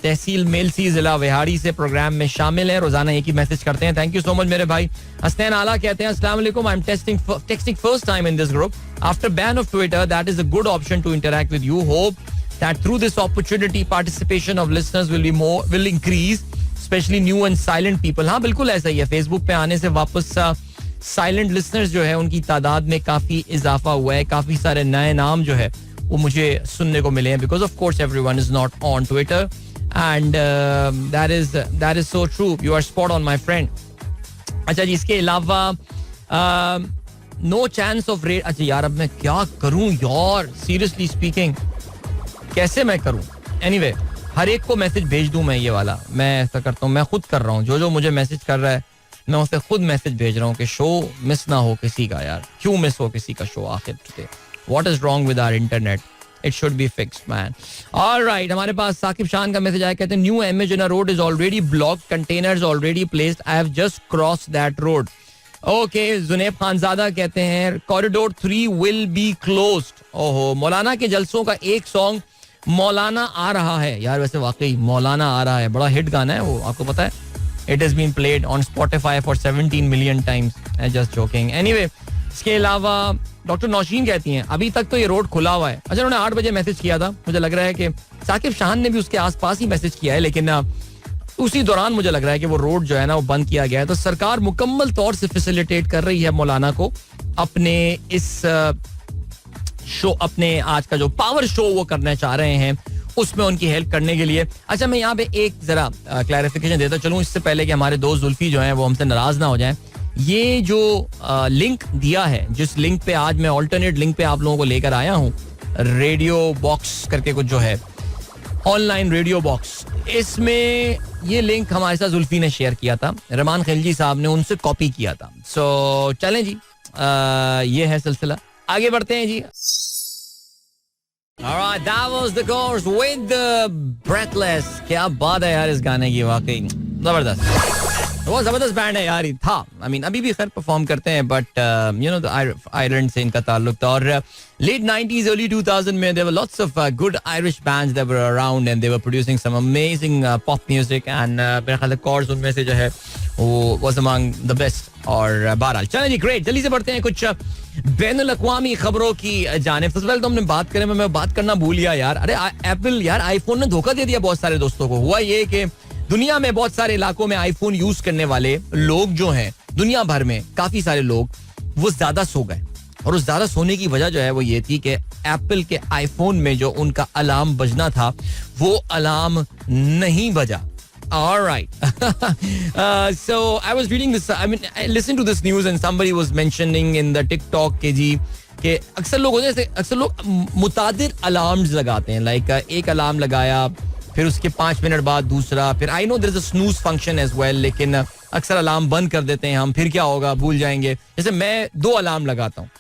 tehsil Mailsi जिला विहाड़ी से प्रोग्राम में शामिल है, रोजाना एक ही मैसेज करते हैं, थैंक यू सो मच मेरे भाई. हसनैन आला कहते हैं अस्सलाम वालेकुम, I am texting first time in this group after ban of Twitter, that is a good option to interact with you. Hope that through this opportunity participation of listeners will increase, specially new and silent people. हाँ बिल्कुल ऐसा ही है. Facebook पे आने से वापस silent listeners जो है उनकी तादाद में काफी इजाफा हुआ है. काफी सारे नए नाम जो है वो मुझे सुनने को मिले हैं because of course everyone is not on Twitter and that is so true. You are spot on my friend. अच्छा जी, इसके अलावा नो चांस ऑफ रेट. अच्छा यार, अब मैं क्या करूं यार, सीरियसली स्पीकिंग कैसे मैं करूं? एनीवे, हर एक को मैसेज भेज दूं मैं, ये वाला मैं ऐसा करता हूं, मैं खुद कर रहा हूं. जो मुझे मैसेज कर रहा है मैं उसे खुद मैसेज भेज रहा हूं कि शो मिस ना हो किसी का. यार क्यों मिस हो किसी का शो आखिर today? What is wrong with our internet? It should be fixed man. Alright, हमारे पास साकिब शान का मैसेज आया. कहते हैं न्यू एमेजना road is already blocked, containers already placed, I have just cross that road. Okay, Juneb Khanzada कहते हैं कॉरिडोर 3 विल बी क्लोज्ड. ओहो, मौलाना के जलसों का एक सॉन्ग मौलाना आ रहा है. यार वैसे वाकई मौलाना आ रहा है, बड़ा हिट गाना है वो, आपको पता है. It has been played on Spotify for 17 million times. Just joking. Anyway, इसके अलावा डॉक्टर नौशीन कहती हैं अभी तक तो ये रोड खुला हुआ है. अच्छा, उन्होंने 8 बजे मैसेज किया था. मुझे लग रहा है कि साकिब शान ने भी उसके आसपास ही मैसेज किया है, लेकिन उसी दौरान मुझे लग रहा है कि वो रोड जो है ना वो बंद किया गया है. तो सरकार मुकम्मल तौर से फैसिलिटेट कर रही है मौलाना को अपने इस शो, अपने आज का जो पावर शो वो करना चाह रहे हैं उसमें उनकी हेल्प करने के लिए. अच्छा, मैं यहाँ पे एक जरा क्लैरिफिकेशन देता चलूँ इससे पहले कि हमारे दोस्त जुल्फी जो हैं वो हमसे नाराज ना हो जाएं. ये जो लिंक दिया है, जिस लिंक पे आज मैं ऑल्टरनेट लिंक पे आप लोगों को लेकर आया हूँ, रेडियो बॉक्स करके कुछ जो है, ऑनलाइन रेडियो बॉक्स, इसमें ये लिंक हमारे साथ जुल्फी ने शेयर किया था. रहमान खिलजी साहब ने उनसे कॉपी किया था. सो चलें जी, ये है सिलसिला. आगे बढ़ते हैं जी. Alright, that was the course with the Breathless. क्या बात है यार इस गाने की, वाकई जबरदस्त. वो जबरदस्त बैंड है यार. था, I mean, अभी भी खैर परफॉर्म करते हैं, बट यू नो आयरलैंड से इनका ताल्लुक था. और लेट 90s early 2000 में there were lots of good Irish bands that were around and they were producing some amazing pop music and मेरे ख्याल से Chords उनमें से जो है वो was among the best. और बहरहाल चलें जी, ग्रेट. जल्दी से बढ़ते हैं कुछ बैनुल अक़वामी खबरों की जानिब. सबसे पहले तो हमने बात करें, मैं बात करना भूल गया यार. अरे एप्पल यार, आईफोन ने धोखा दे दिया बहुत सारे दोस्तों को. हुआ ये कि दुनिया में बहुत सारे इलाकों में आईफोन यूज करने वाले लोग जो हैं दुनिया भर में, काफी सारे लोग वो ज्यादा सो गए. और उस ज्यादा सोने की वजह जो है वो ये थी कि एप्पल के आईफोन में जो उनका अलार्म बजना था वो अलार्म नहीं बजा. All right. So I was reading this. I mean, I listened to this news and somebody was mentioning in the TikTok के जी कि अक्सर लोग मुतादिर अलार्म्स लगाते हैं. लाइक एक अलार्म लगाया, फिर उसके 5 मिनट बाद दूसरा, फिर I know there is a snooze function as well, लेकिन अक्सर अलार्म बंद कर देते हैं हम. फिर क्या होगा, भूल जाएंगे. जैसे मैं 2 अलार्म लगाता हूँ,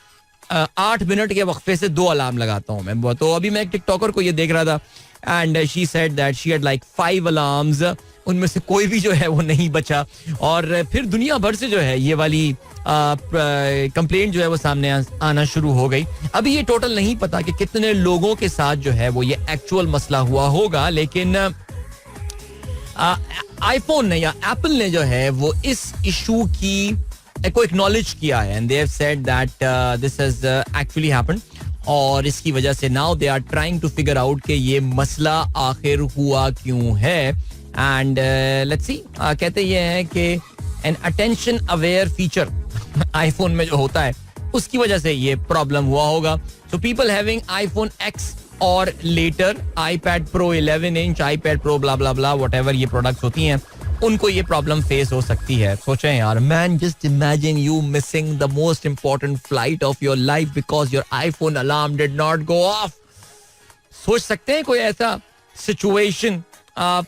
8 मिनट के वक्फे से 2 अलार्म लगाता हूँ मैं. तो अभी मैं एक टिकटॉकर को ये देख रहा था and she said that she had like 5 alarms, उनमें से कोई भी जो है वो नहीं बचा. और फिर दुनिया भर से जो है ये वाली कंप्लेंट जो है वो सामने आना शुरू हो गई. अभी ये टोटल नहीं पता कि कितने लोगों के साथ जो है वो ये एक्चुअल मसला हुआ होगा, लेकिन आईफोन ने या एप्पल ने जो है वो इस इशू को एक्नॉलेज किया है and they have said that this has actually happened. और इसकी वजह से now they are trying to figure out कि ये मसला आखिर हुआ क्यों है. एंड लेट्स सी, कहते ये हैं कि an attention aware feature iPhone में जो होता है उसकी वजह से ये प्रॉब्लम हुआ होगा. So people having iPhone X और later, iPad pro 11 inch, iPad pro blah blah blah whatever ये प्रोडक्ट्स होती हैं, उनको ये प्रॉब्लम फेस हो सकती है. सोचें यार, man, just imagine you missing the most important flight of your life because your iPhone alarm did not go of. सोच सकते हैं कोई ऐसा सिचुएशन आप.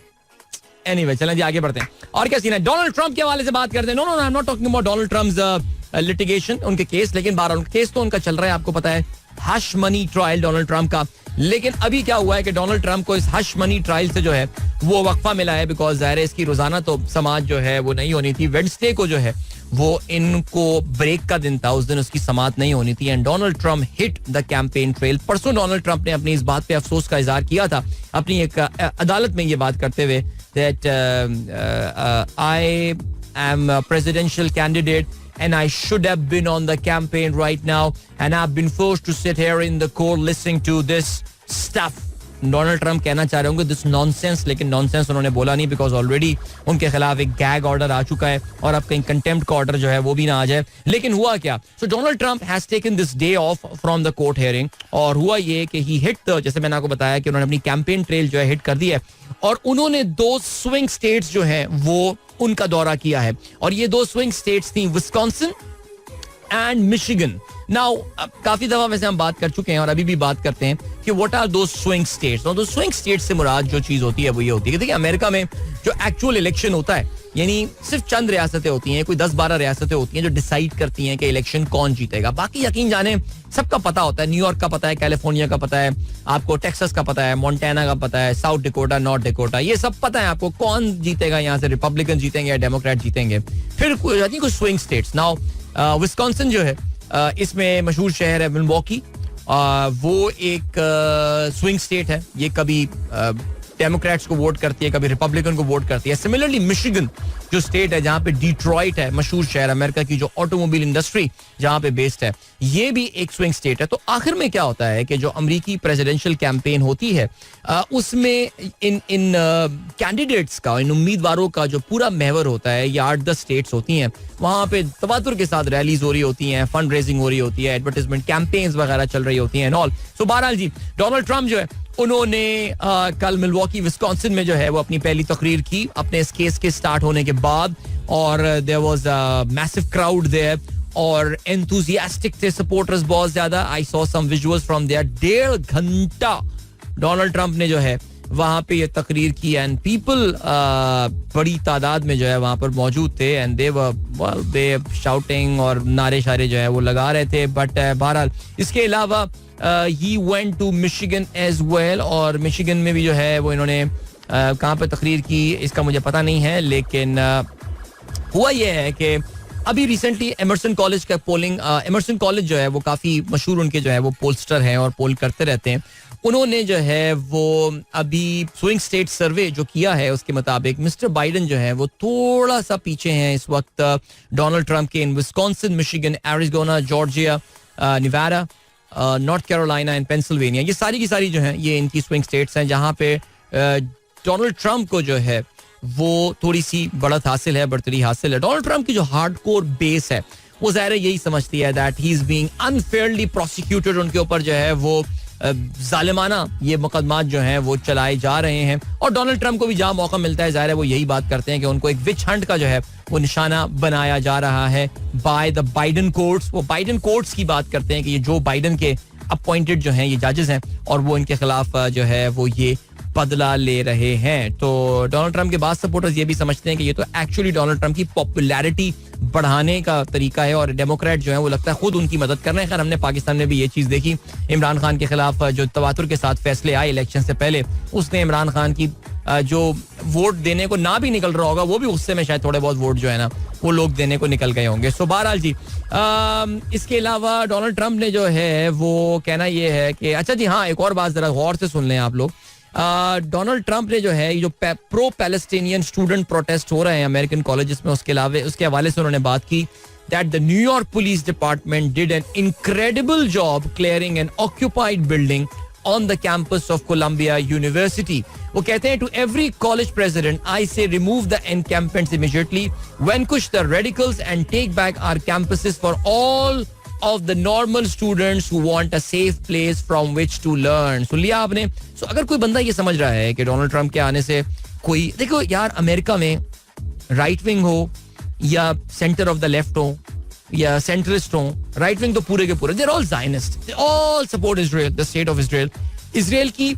एनीवे, चलें जी आगे बढ़ते हैं. और क्या सीन है, डोनाल्ड ट्रंप के हवाले से बात करते हैं. No I am not talking about Donald Trump's litigation, उनके केस, लेकिन 12 केस तो उनका चल रहा है, आपको पता है, hush money trial Donald Trump का. लेकिन अभी क्या हुआ है कि डोनाल्ड ट्रंप को इस हश मनी ट्रायल से जो है वो वक्फा मिला है बिकॉज ज़ाहिर है इसकी रोजाना तो समाज जो है वो नहीं होनी थी. वेडनेसडे को जो है वो इनको ब्रेक का दिन था, उस दिन उसकी समात नहीं होनी थी. And Donald Trump hit the campaign trail. परसों डोनाल्ड ट्रंप ने अपनी इस बात पे अफसोस का इजहार किया था अपनी एक अदालत में ये बात करते हुए that I am presidential candidate and I should have been on the campaign right now and I've been forced to sit here in the court listening to this stuff. Donald Trump कहना चाह रहे होंगे this nonsense, लेकिन nonsense उन्होंने बोला नहीं because already उनके खिलाफ एक गैग ऑर्डर आ चुका है और अब कहीं कंटेम्प्ट का ऑर्डर जो है वो भी ना आ जाए. लेकिन हुआ क्या, so Donald Trump has taken this day off from the court hearing और हुआ ये कि ही हिट, जैसे मैंने आपको बताया कि उन्होंने अपनी कैंपेन ट्रेल जो है हिट कर दी है और उन्होंने 2 स्विंग स्टेट्स जो हैं वो उनका दौरा किया है और ये 2 स्विंग स्टेट्स थी विस्कॉन्सिन एंड मिशिगन. नाउ काफी दफा वैसे हम बात कर चुके हैं और अभी भी बात करते हैं कि व्हाट आर दो स्विंग स्टेट्स. और दो स्विंग स्टेट्स से मुराद जो चीज होती है वो ये होती है कि देखिए अमेरिका में जो एक्चुअल इलेक्शन होता है यानी सिर्फ चंद रियासतें होती हैं, कोई 10-12 रियासतें होती हैं जो डिसाइड करती हैं कि इलेक्शन कौन जीतेगा. बाकी यकीन जाने सबका पता होता है, न्यूयॉर्क का पता है, कैलिफोर्निया का पता है, आपको टेक्सास का पता है, मोंटाना का पता है, साउथ डिकोटा, नॉर्थ डिकोटा, ये सब पता है आपको कौन जीतेगा, यहाँ से रिपब्लिकन जीतेंगे या डेमोक्रेट जीतेंगे. फिर कुछ स्विंग स्टेट्स. नाउ विस्कॉन्सिन जो है इसमें मशहूर शहर है मिल्वॉकी, वो एक स्विंग स्टेट है. ये कभी डेमोक्रेट्स को वोट करती है, कभी रिपब्लिकन को वोट करती है. सिमिलरली मिशिगन जो स्टेट है जहां पे डिट्रॉइट है, मशहूर शहर अमेरिका की जो ऑटोमोबाइल इंडस्ट्री जहां पे बेस्ड है, ये भी एक स्विंग स्टेट है. तो आखिर में क्या होता है कि जो अमेरिकी प्रेसिडेंशियल कैंपेन होती है उसमें इन कैंडिडेट्स का, इन उम्मीदवारों का जो पूरा महवर होता है, ये 8-10 स्टेट्स होती हैं, वहां पे तवातुर के साथ रैलीज हो रही होती हैं, फंड रेजिंग हो रही होती है, एडवर्टाइजमेंट कैंपेन्स वगैरह चल रही होती हैं ऑल. सो बहरहाल जी डोनाल्ड ट्रंप जो है उन्होंने कल मिल्वॉकी विस्कॉन्सिन में जो है वो अपनी पहली तकरीर की अपने इस केस के स्टार्ट होने के बाद और there was a massive crowd there और एंथुसियास्टिक थे सपोर्टर्स बहुत ज्यादा. I saw some visuals from there. 1.5 घंटा डोनाल्ड ट्रंप ने जो है वहां पे ये तकरीर की एंड पीपल बड़ी तादाद में जो है वहां पर मौजूद थे एंड दे शाउटिंग और नारे शारे जो है वो लगा रहे थे. बट बहरहाल इसके अलावा he went to Michigan as well और मिशिगन में भी जो है वो इन्होंने कहाँ पे तकरीर की इसका मुझे पता नहीं है, लेकिन हुआ ये है कि अभी रिसेंटली एमर्सन कॉलेज का पोलिंग, एमर्सन कॉलेज जो है वो काफी मशहूर, उनके जो है वो पोलस्टर हैं और पोल करते रहते हैं. उन्होंने जो है वो अभी स्विंग स्टेट सर्वे जो किया है उसके मुताबिक मिस्टर बाइडेन जो है वो थोड़ा सा पीछे हैं इस वक्त डोनाल्ड ट्रंप के इन विस्कॉन्सिन, मिशिगन, एरिज़ोना, जॉर्जिया, निवाडा, नॉर्थ कैरोलिना एंड पेंसिल्वेनिया. ये सारी की सारी जो है ये इनकी स्विंग स्टेट्स हैं जहां पे डोनाल्ड ट्रंप को जो है वो थोड़ी सी बढ़त हासिल है, बढ़तरी हासिल है. डोनाल्ड ट्रंप की जो हार्डकोर बेस है वो ज़ाहिर यही समझती है that he is being unfairly prosecuted. उनके ऊपर जो है वो जालिमाना ये मुकदमात जो हैं वो चलाए जा रहे हैं और डोनाल्ड ट्रंप को भी जहाँ मौका मिलता है ज़ाहिर है वो यही बात करते हैं कि उनको एक विच हंट का जो है वो निशाना बनाया जा रहा है बाय द बाइडेन कोर्ट्स. वो बाइडेन कोर्ट्स की बात करते हैं कि ये जो बाइडेन के अपॉइंटेड जो हैं ये जजेस हैं और वो इनके खिलाफ जो है वो ये बदला ले रहे हैं. तो डोनाल्ड ट्रंप के बाद सपोर्टर्स ये भी समझते हैं कि ये तो एक्चुअली डोनाल्ड ट्रंप की पॉपुलैरिटी बढ़ाने का तरीका है और डेमोक्रेट जो है वो लगता है खुद उनकी मदद कर रहे हैं. खैर हमने पाकिस्तान में भी ये चीज़ देखी, इमरान खान के खिलाफ जो तवातुर के साथ फैसले आए इलेक्शन से पहले, उसने इमरान खान की जो वोट देने को ना भी निकल रहा होगा वो भी उससे में शायद थोड़े बहुत वोट जो है ना वो लोग देने को निकल गए होंगे. सो बहरहाल जी इसके अलावा डोनाल्ड ट्रंप ने जो है वो कहना ये है कि अच्छा जी हाँ एक और बात जरा गौर से सुन लें आप लोग. डोनाल्ड ट्रंप ने जो है जो प्रो पैलेस्टीनियन स्टूडेंट प्रोटेस्ट हो रहे हैं अमेरिकन कॉलेजेस में उसके अलावा उसके हवाले से उन्होंने बात की that the New York police department did an incredible job clearing an occupied building on the campus of Columbia University. वो कहते हैं to every college president I say remove the encampments immediately, vanquish the radicals and take back our campuses for all of the normal students who want a safe place from which to learn. सुन लिया आपने. So अगर कोई बंदा ये समझ रहा है कि डोनाल्ड ट्रंप के आने से कोई, देखो यार अमेरिका में राइट विंग हो या सेंटर ऑफ द लेफ्ट हो या सेंट्रिस्ट हो, राइट विंग तो पूरे के पूरे there all Zionist, they all support Israel, the state of Israel. Israel की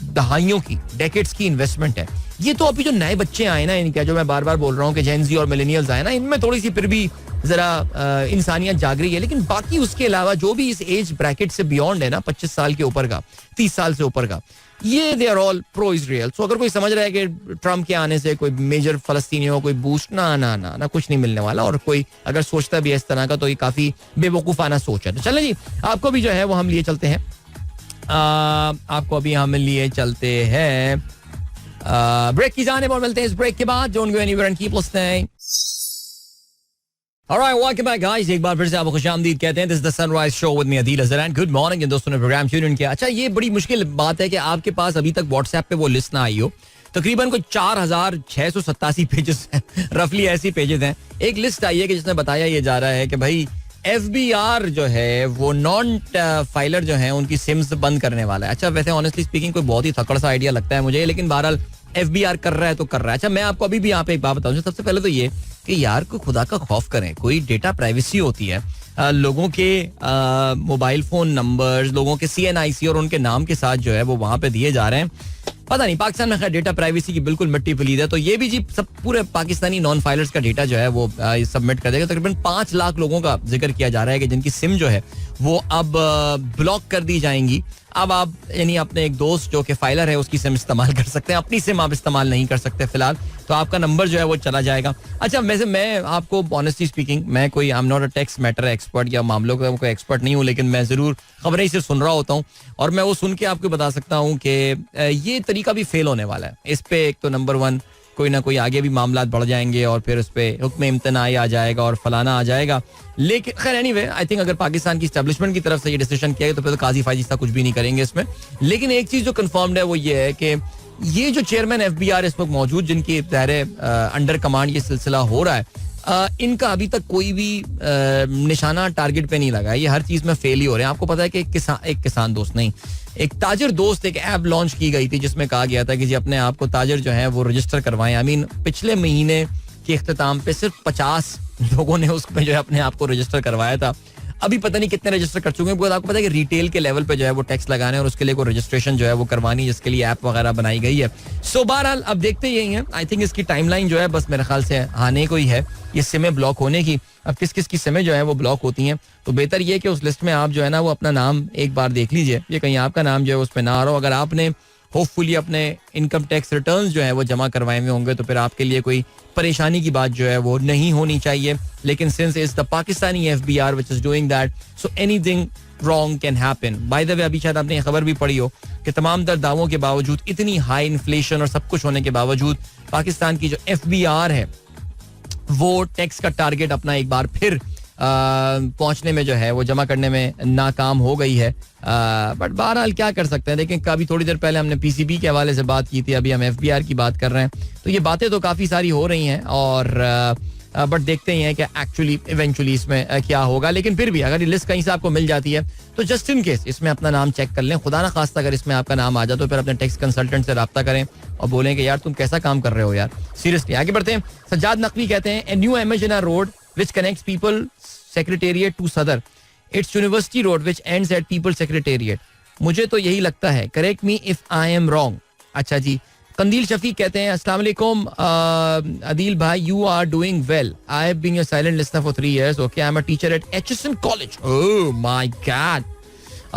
दहाइयों की डेकेड्स की इन्वेस्टमेंट है. ये तो अभी जो नए बच्चे आए ना इनका, जो मैं बार बार बोल रहा हूँ कि जेनजी और मिलेनियल्स आए ना, इनमें थोड़ी सी फिर भी जरा इंसानियत जाग रही है. लेकिन बाकी उसके अलावा जो भी इस एज ब्रैकेट से बियॉन्ड है ना, 25 साल के ऊपर का, 30 साल से ऊपर का, ये they are all pro Israel. So अगर कोई समझ रहा है कि ट्रंप के आने से कोई मेजर फलस्तीनियों को कोई बूस्ट, ना ना ना ना कुछ नहीं मिलने वाला. और कोई अगर सोचता भी है इस तरह का तो ये काफी बेवकूफाना सोच है. तो चलें जी आपको भी जो है वो हम लिए चलते हैं, आपको अभी हम लिए चलते हैं ब्रेक की जाने पर. मिलते हैं इस ब्रेक के बाद. Don't go anywhere and keep listening. Alright, welcome back guys. एक बार फिर से आपको खुशामदीद कहते हैं. This is the Sunrise Show with me Adeel Azhar and good morning. इन दोस्तों ने प्रोग्राम ट्यून किया. अच्छा, ये बड़ी मुश्किल बात है कि आपके पास अभी तक व्हाट्सएप पे वो लिस्ट ना आई हो. तकरीबन कोई 4687 पेजेस हैं, रफली ऐसी पेजेस हैं. एक लिस्ट आई है कि जिसमें बताया ये जा रहा है कि भाई FBR जो है वो नॉन फाइलर जो है उनकी सिम्स बंद करने वाला है. अच्छा, वैसे ऑनेस्टली स्पीकिंग कोई बहुत ही थकड़ सा आइडिया लगता है मुझे, लेकिन बहरहाल FBR कर रहा है तो कर रहा है. अच्छा, मैं आपको अभी भी यहाँ पे एक बात बताऊँ. सबसे पहले तो ये कि यार को खुदा का खौफ करें. कोई डेटा प्राइवेसी होती है, लोगों के मोबाइल फोन नंबर्स, लोगों के CNIC और उनके नाम के साथ जो है वो वहां पे दिए जा रहे हैं. पता नहीं, पाकिस्तान में खैर डेटा प्राइवेसी की बिल्कुल मिट्टी पलीद है. तो ये भी जी सब पूरे पाकिस्तानी नॉन फाइलर्स का डेटा जो है वो सबमिट कर देगा. तकरीबन 5 लाख लोगों का जिक्र किया जा रहा है कि जिनकी सिम जो है वो अब ब्लॉक कर दी जाएंगी. अब आप यानी अपने एक दोस्त जो कि फाइलर है उसकी सिम इस्तेमाल कर सकते हैं, अपनी सिम आप इस्तेमाल नहीं कर सकते फिलहाल. तो आपका नंबर जो है वो चला जाएगा. अच्छा, वैसे मैं आपको ऑनेस्टली स्पीकिंग, मैं कोई आई am not a text matter expert या मामलों का कोई एक्सपर्ट नहीं हूँ, लेकिन मैं जरूर खबरें से सुन रहा होता हूँ और मैं वो सुन के आपको बता सकता हूँ कि ये तरीका भी फेल होने वाला है. इस पे एक तो नंबर 1 कोई ना कोई आगे भी मामला बढ़ जाएंगे और फिर उस पर हुक्म इम्तनाई आ जाएगा और फलाना आ जाएगा. लेकिन खैर एनीवे, आई थिंक अगर पाकिस्तान की एस्टेब्लिशमेंट की तरफ से ये डिसीजन किया है तो फिर तो काजी फाजिस्ता कुछ भी नहीं करेंगे इसमें. लेकिन एक चीज जो कंफर्म्ड है वो ये है कि ये जो चेयरमैन FBR इस वक्त मौजूद, जिनकी दायरे अंडर कमांड ये सिलसिला हो रहा है, इनका अभी तक कोई भी निशाना टारगेट पे नहीं लगा है. ये हर चीज में फेल ही हो रहे हैं. आपको पता है कि एक किसान दोस्त नहीं, एक ताजर दोस्त एक ऐप लॉन्च की गई थी जिसमें कहा गया था कि जी अपने आप को ताजर जो है वो रजिस्टर करवाएं. आई मीन पिछले महीने के इख्तिताम पे सिर्फ 50 लोगों ने उसमें जो है अपने आप को रजिस्टर करवाया था. अभी पता नहीं कितने रजिस्टर कर चुके हैं, बिकॉज आपको पता है कि रिटेल के लेवल पे जो है वो टैक्स लगाने और उसके लिए कोई रजिस्ट्रेशन जो है वो करवानी, जिसके लिए ऐप वगैरह बनाई गई है. सो बहरहाल अब देखते यही है. आई थिंक इसकी टाइमलाइन जो है बस मेरे ख्याल से आने को ही है ये सिमें ब्लॉक होने की. अब किस किस की सिमें जो है वो ब्लॉक होती हैं, तो बेहतर ये कि उस लिस्ट में आप जो है ना वो अपना नाम एक बार देख लीजिए. ये कहीं आपका नाम जो है उस पर ना आ रहा हो. अगर आपने होपफुली अपने इनकम टैक्स रिटर्न्स जो है वो जमा करवाए हुए होंगे तो फिर आपके लिए कोई परेशानी की बात जो है वो नहीं होनी चाहिए. लेकिन since it's the Pakistani FBR which is doing that, so anything wrong can happen. By the way, अभी शायद आपने खबर भी पढ़ी हो कि तमाम तर दावों के बावजूद, इतनी हाई इन्फ्लेशन और सब कुछ होने के बावजूद, पाकिस्तान की जो FBR है वो टैक्स का टारगेट अपना एक बार फिर पहुंचने में जो है वो जमा करने में नाकाम हो गई है. बट बहरहाल क्या कर सकते हैं. देखें, कभी थोड़ी देर पहले हमने PCB के हवाले से बात की थी, अभी हम FBR की बात कर रहे हैं. तो ये बातें तो काफ़ी सारी हो रही हैं और बट देखते ही हैं कि एक्चुअली इवेंचुअली इसमें क्या होगा. लेकिन फिर भी अगर ये लिस्ट कहीं से आपको मिल जाती है तो जस्ट इन केस इसमें अपना नाम चेक कर लें. खुदा ना खास्ता अगर इसमें आपका नाम आ जाए तो फिर अपने टैक्स कंसल्टेंट से रब्ता करें और बोलें कि यार तुम कैसा काम कर रहे हो यार, सीरियसली. आगे बढ़ते हैं. सज्जाद नकवी कहते हैं, a new image in a road which connects people secretariat to Sadr. It's University Road which ends at People Secretariat. मुझे तो यही लगता है. Correct me if I am wrong. अच्छा जी. कंदील शफीक कहते हैं, अस्सलाम वालेकुम अदील भाई, you are doing well. I have been your silent listener for 3 years. Okay, I'm a teacher at Acheson College. Oh my God.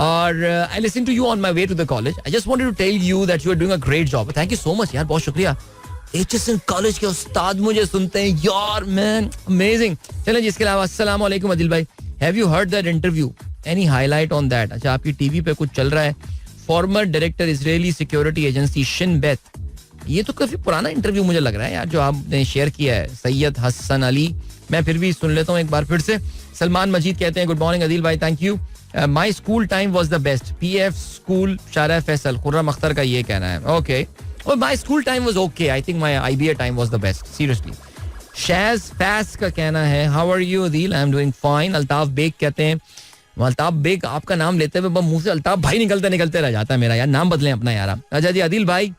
और I listened to you on my way to the college. I just wanted to tell you that you are doing a great job. Thank you so much यार, बहुत शुक्रिया. Acheson college के उस्ताद मुझे सुनते हैं यार, man amazing. चलें जी, इसके अलावा अस्सलाम वालेकुम अदिल भाई, have you heard that interview, any highlight on that. अच्छा, आपकी टीवी पे कुछ चल रहा है. Farmer director Israeli security agency Shin Beth. ये तो काफी पुराना इंटरव्यू मुझे लग रहा है यार जो आपने शेयर किया है. सैयद हसन अली, मैं फिर भी सुन लेता हूँ एक बार फिर से. सलमान मजीद कहते हैं, गुड मॉर्निंग अदिल भाई, thank you. My school time was the best. PF school शारा फैसल. खुर्रम अख्तर का ये कहना है. Okay, well, my school time was okay. I think my IBA time was the best. Seriously. Shaz Fas का कहना है, how are you Adil? I am doing fine. Altaf Baig कहते हैं, अल्ताफ बेग आपका नाम लेते हुए मुंह से अल्ताफ भाई निकलते रह जाता है मेरा यार. नाम बदलें अपना यार आप. अच्छा जी, अदिल भाई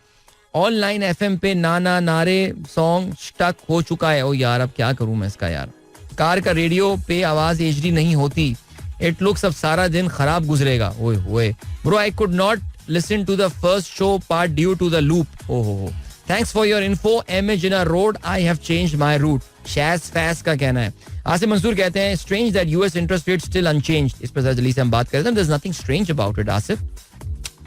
ऑनलाइन FM पे नाना नारे सॉन्ग स्टक हो चुका है. ओ यार, अब क्या करूं मैं इसका यार. कार का रेडियो पे आवाज HD नहीं होती. इट लुक्स अब सारा दिन खराब गुजरेगा. ओए ओए bro, I could not listen to the first show part due to the loop. Oh. Thanks for your info. Image in a road. I have changed my route. Shaz Fast का कहना है. आसिम मंसूर कहते हैं, strange that US interest rate still unchanged. इस पर जल्दी से हम बात करते हैं. There's nothing strange about it, Asif.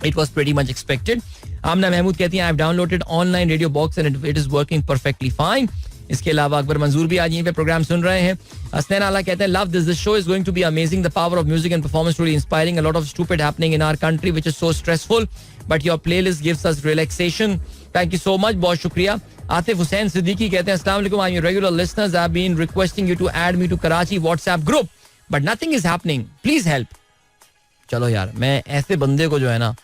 It was pretty much expected. आमना महमूद कहती हैं, I've downloaded online radio box and it is working perfectly fine. इसके अलावा अकबर मंजूर भी आज यहीं पे प्रोग्राम सुन रहे हैं. असनैन आला कहते हैं, love this show is going to be amazing. The power of music and performance truly inspiring. A lot of stupid happening in our country which is so stressful, but your playlist gives us relaxation. Thank you so much, बहुत शुक्रिया. आतिफ हुसैन सिद्दीकी कहते हैं अस्सलाम वालेकुम, I am regular listeners, I have been requesting you to add me to Karachi WhatsApp group but nothing is happening, please help. चलो यार, मैं ऐसे बंदे को जो है ना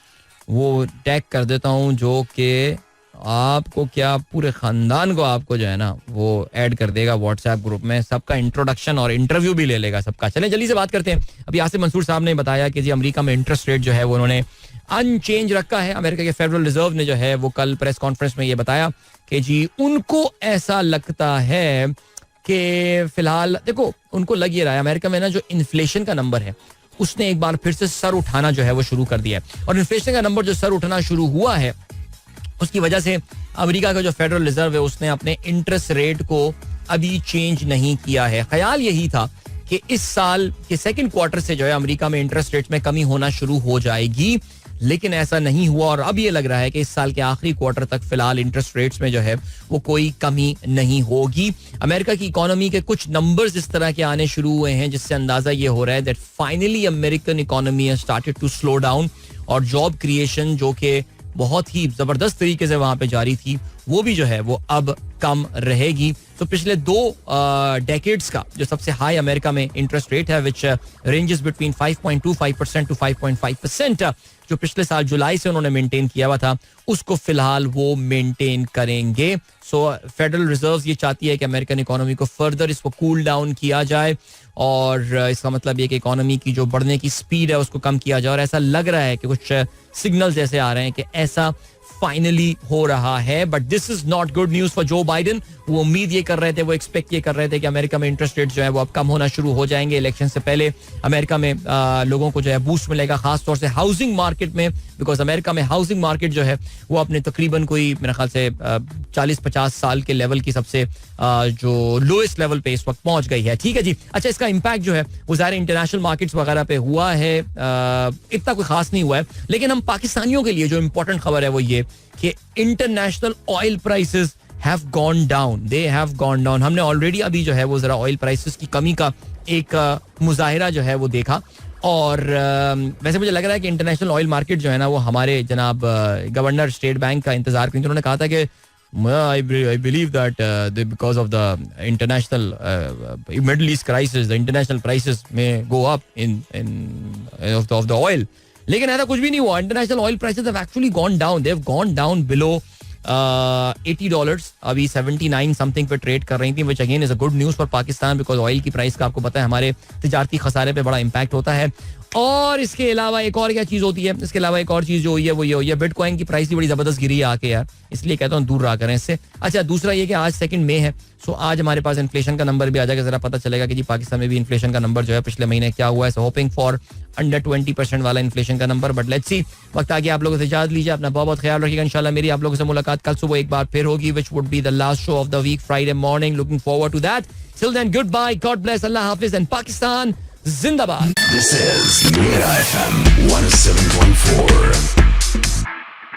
वो टैग कर देता हूँ जो कि आपको क्या पूरे खानदान को आपको जो है ना वो ऐड कर देगा व्हाट्सएप ग्रुप में. सबका इंट्रोडक्शन और इंटरव्यू भी ले लेगा सबका. चलें जल्दी से बात करते हैं. अभी आसिफ मंसूर साहब ने बताया कि जी अमेरिका में इंटरेस्ट रेट जो है वो उन्होंने अनचेंज रखा है. अमेरिका के फेडरल रिजर्व ने जो है वो कल प्रेस कॉन्फ्रेंस में ये बताया कि जी उनको ऐसा लगता है कि फिलहाल देखो उनको लग ये रहा है अमेरिका में ना जो इन्फ्लेशन का नंबर है उसने एक बार फिर से सर उठाना जो है वो शुरू कर दिया है. और इन्फ्लेशन का नंबर जो सर उठाना शुरू हुआ है उसकी वजह से अमेरिका का जो फेडरल रिजर्व है उसने अपने इंटरेस्ट रेट को अभी चेंज नहीं किया है. ख्याल यही था कि इस साल के सेकंड क्वार्टर से जो है अमेरिका में इंटरेस्ट रेट में कमी होना शुरू हो जाएगी, लेकिन ऐसा नहीं हुआ. और अब ये लग रहा है कि इस साल के आखिरी क्वार्टर तक फिलहाल इंटरेस्ट रेट्स में जो है वो कोई कमी नहीं होगी. अमेरिका की इकोनॉमी के कुछ नंबर्स इस तरह के आने शुरू हुए हैं जिससे अंदाजा ये हो रहा है that finally American economy has started to slow down. और जॉब क्रिएशन जो कि बहुत ही जबरदस्त तरीके से वहां पे जारी थी वो भी जो है वो अब कम रहेगी. तो पिछले 2 डेकेड्स का जो सबसे हाई अमेरिका में इंटरेस्ट रेट है विच रेंजेस बिटवीन 5.25% टू 5.5% जो पिछले साल जुलाई से उन्होंने मेंटेन किया हुआ था उसको फिलहाल वो मेंटेन करेंगे. सो फेडरल रिजर्व ये चाहती है कि अमेरिकन इकोनॉमी को फर्दर इसको कूल डाउन किया जाए और इसका मतलब ये कि इकोनॉमी की जो बढ़ने की स्पीड है उसको कम किया जाए. और ऐसा लग रहा है कि कुछ सिग्नल्स ऐसे आ रहे हैं कि ऐसा फाइनली हो रहा है. But this is not good news for Joe Biden. वो उम्मीद ये कर रहे थे, वो एक्सपेक्ट ये कर रहे थे कि अमेरिका में इंटरेस्ट रेट जो है वो अब कम होना शुरू हो जाएंगे. इलेक्शन से पहले अमेरिका में लोगों को जो है बूस्ट मिलेगा, खासतौर से हाउसिंग मार्केट में, बिकॉज अमेरिका में हाउसिंग मार्केट जो है वो अपने तकरीबन कोई मेरे ख्याल से 40-50 साल के लेवल की सबसे जो लोएस्ट लेवल पे इस वक्त पहुंच गई है. ठीक है जी. अच्छा, इसका इम्पैक्ट जो है वो ज़ाहिर इंटरनेशनल मार्केट्स वगैरह पे हुआ है, इतना कोई खास नहीं हुआ है. लेकिन हम पाकिस्तानियों के लिए जो इंपॉर्टेंट खबर है वो ये कि international oil prices have gone down. They have gone down. हमने ऑलरेडी अभी जो है वो जरा ऑयल प्राइसेस की कमी का एक मुजाहिरा जो है वो देखा. और वैसे मुझे लग रहा है कि इंटरनेशनल ऑयल मार्केट जो है ना वो हमारे जनाब गवर्नर स्टेट बैंक का इंतजार करेंगे. उन्होंने कहा था कि I believe that because of the international Middle East crisis, the international prices may go up of the oil. लेकिन ऐसा कुछ भी नहीं हुआ. International oil prices have actually gone down. They have gone down below $80. अभी 79 something पे trade कर रही थी, which again is a good news for Pakistan because oil की प्राइस का आपको पता है हमारे तिजारती खसारे पे बड़ा इम्पैक्ट होता है. और इसके अलावा एक और क्या चीज होती है, इसके अलावा एक और चीज जो हुई है वो ये हुई है बिटकॉइन की प्राइस भी बड़ी जबरदस्त गिरी है आके यार, इसलिए कहता हूँ दूर रहा करें इससे. अच्छा, दूसरा ये कि आज 2 मई है, सो आज हमारे पास इन्फ्लेशन का नंबर भी आ जाएगा, जरा पता चलेगा कि जी पाकिस्तान में भी इन्फ्लेशन का नंबर जो है पिछले महीने क्या हुआ है. सो होपिंग फॉर अंडर 20% वाला इन्फ्लेशन का नंबर, बट लेट्स सी. वक्त आगे आप लोगों से इजाजत लीजिए, अपना बहुत बहुत ख्याल रखिएगा. इंशाल्लाह मेरी आप लोगों से मुलाकात कल सुबह एक बार फिर होगी, which would be the last show of the week, Friday morning. Looking forward to that. Till then, good bye, God bless, अल्लाह हाफिज एंड पाकिस्तान जिंदाबाद. This is Mira FM 107.4.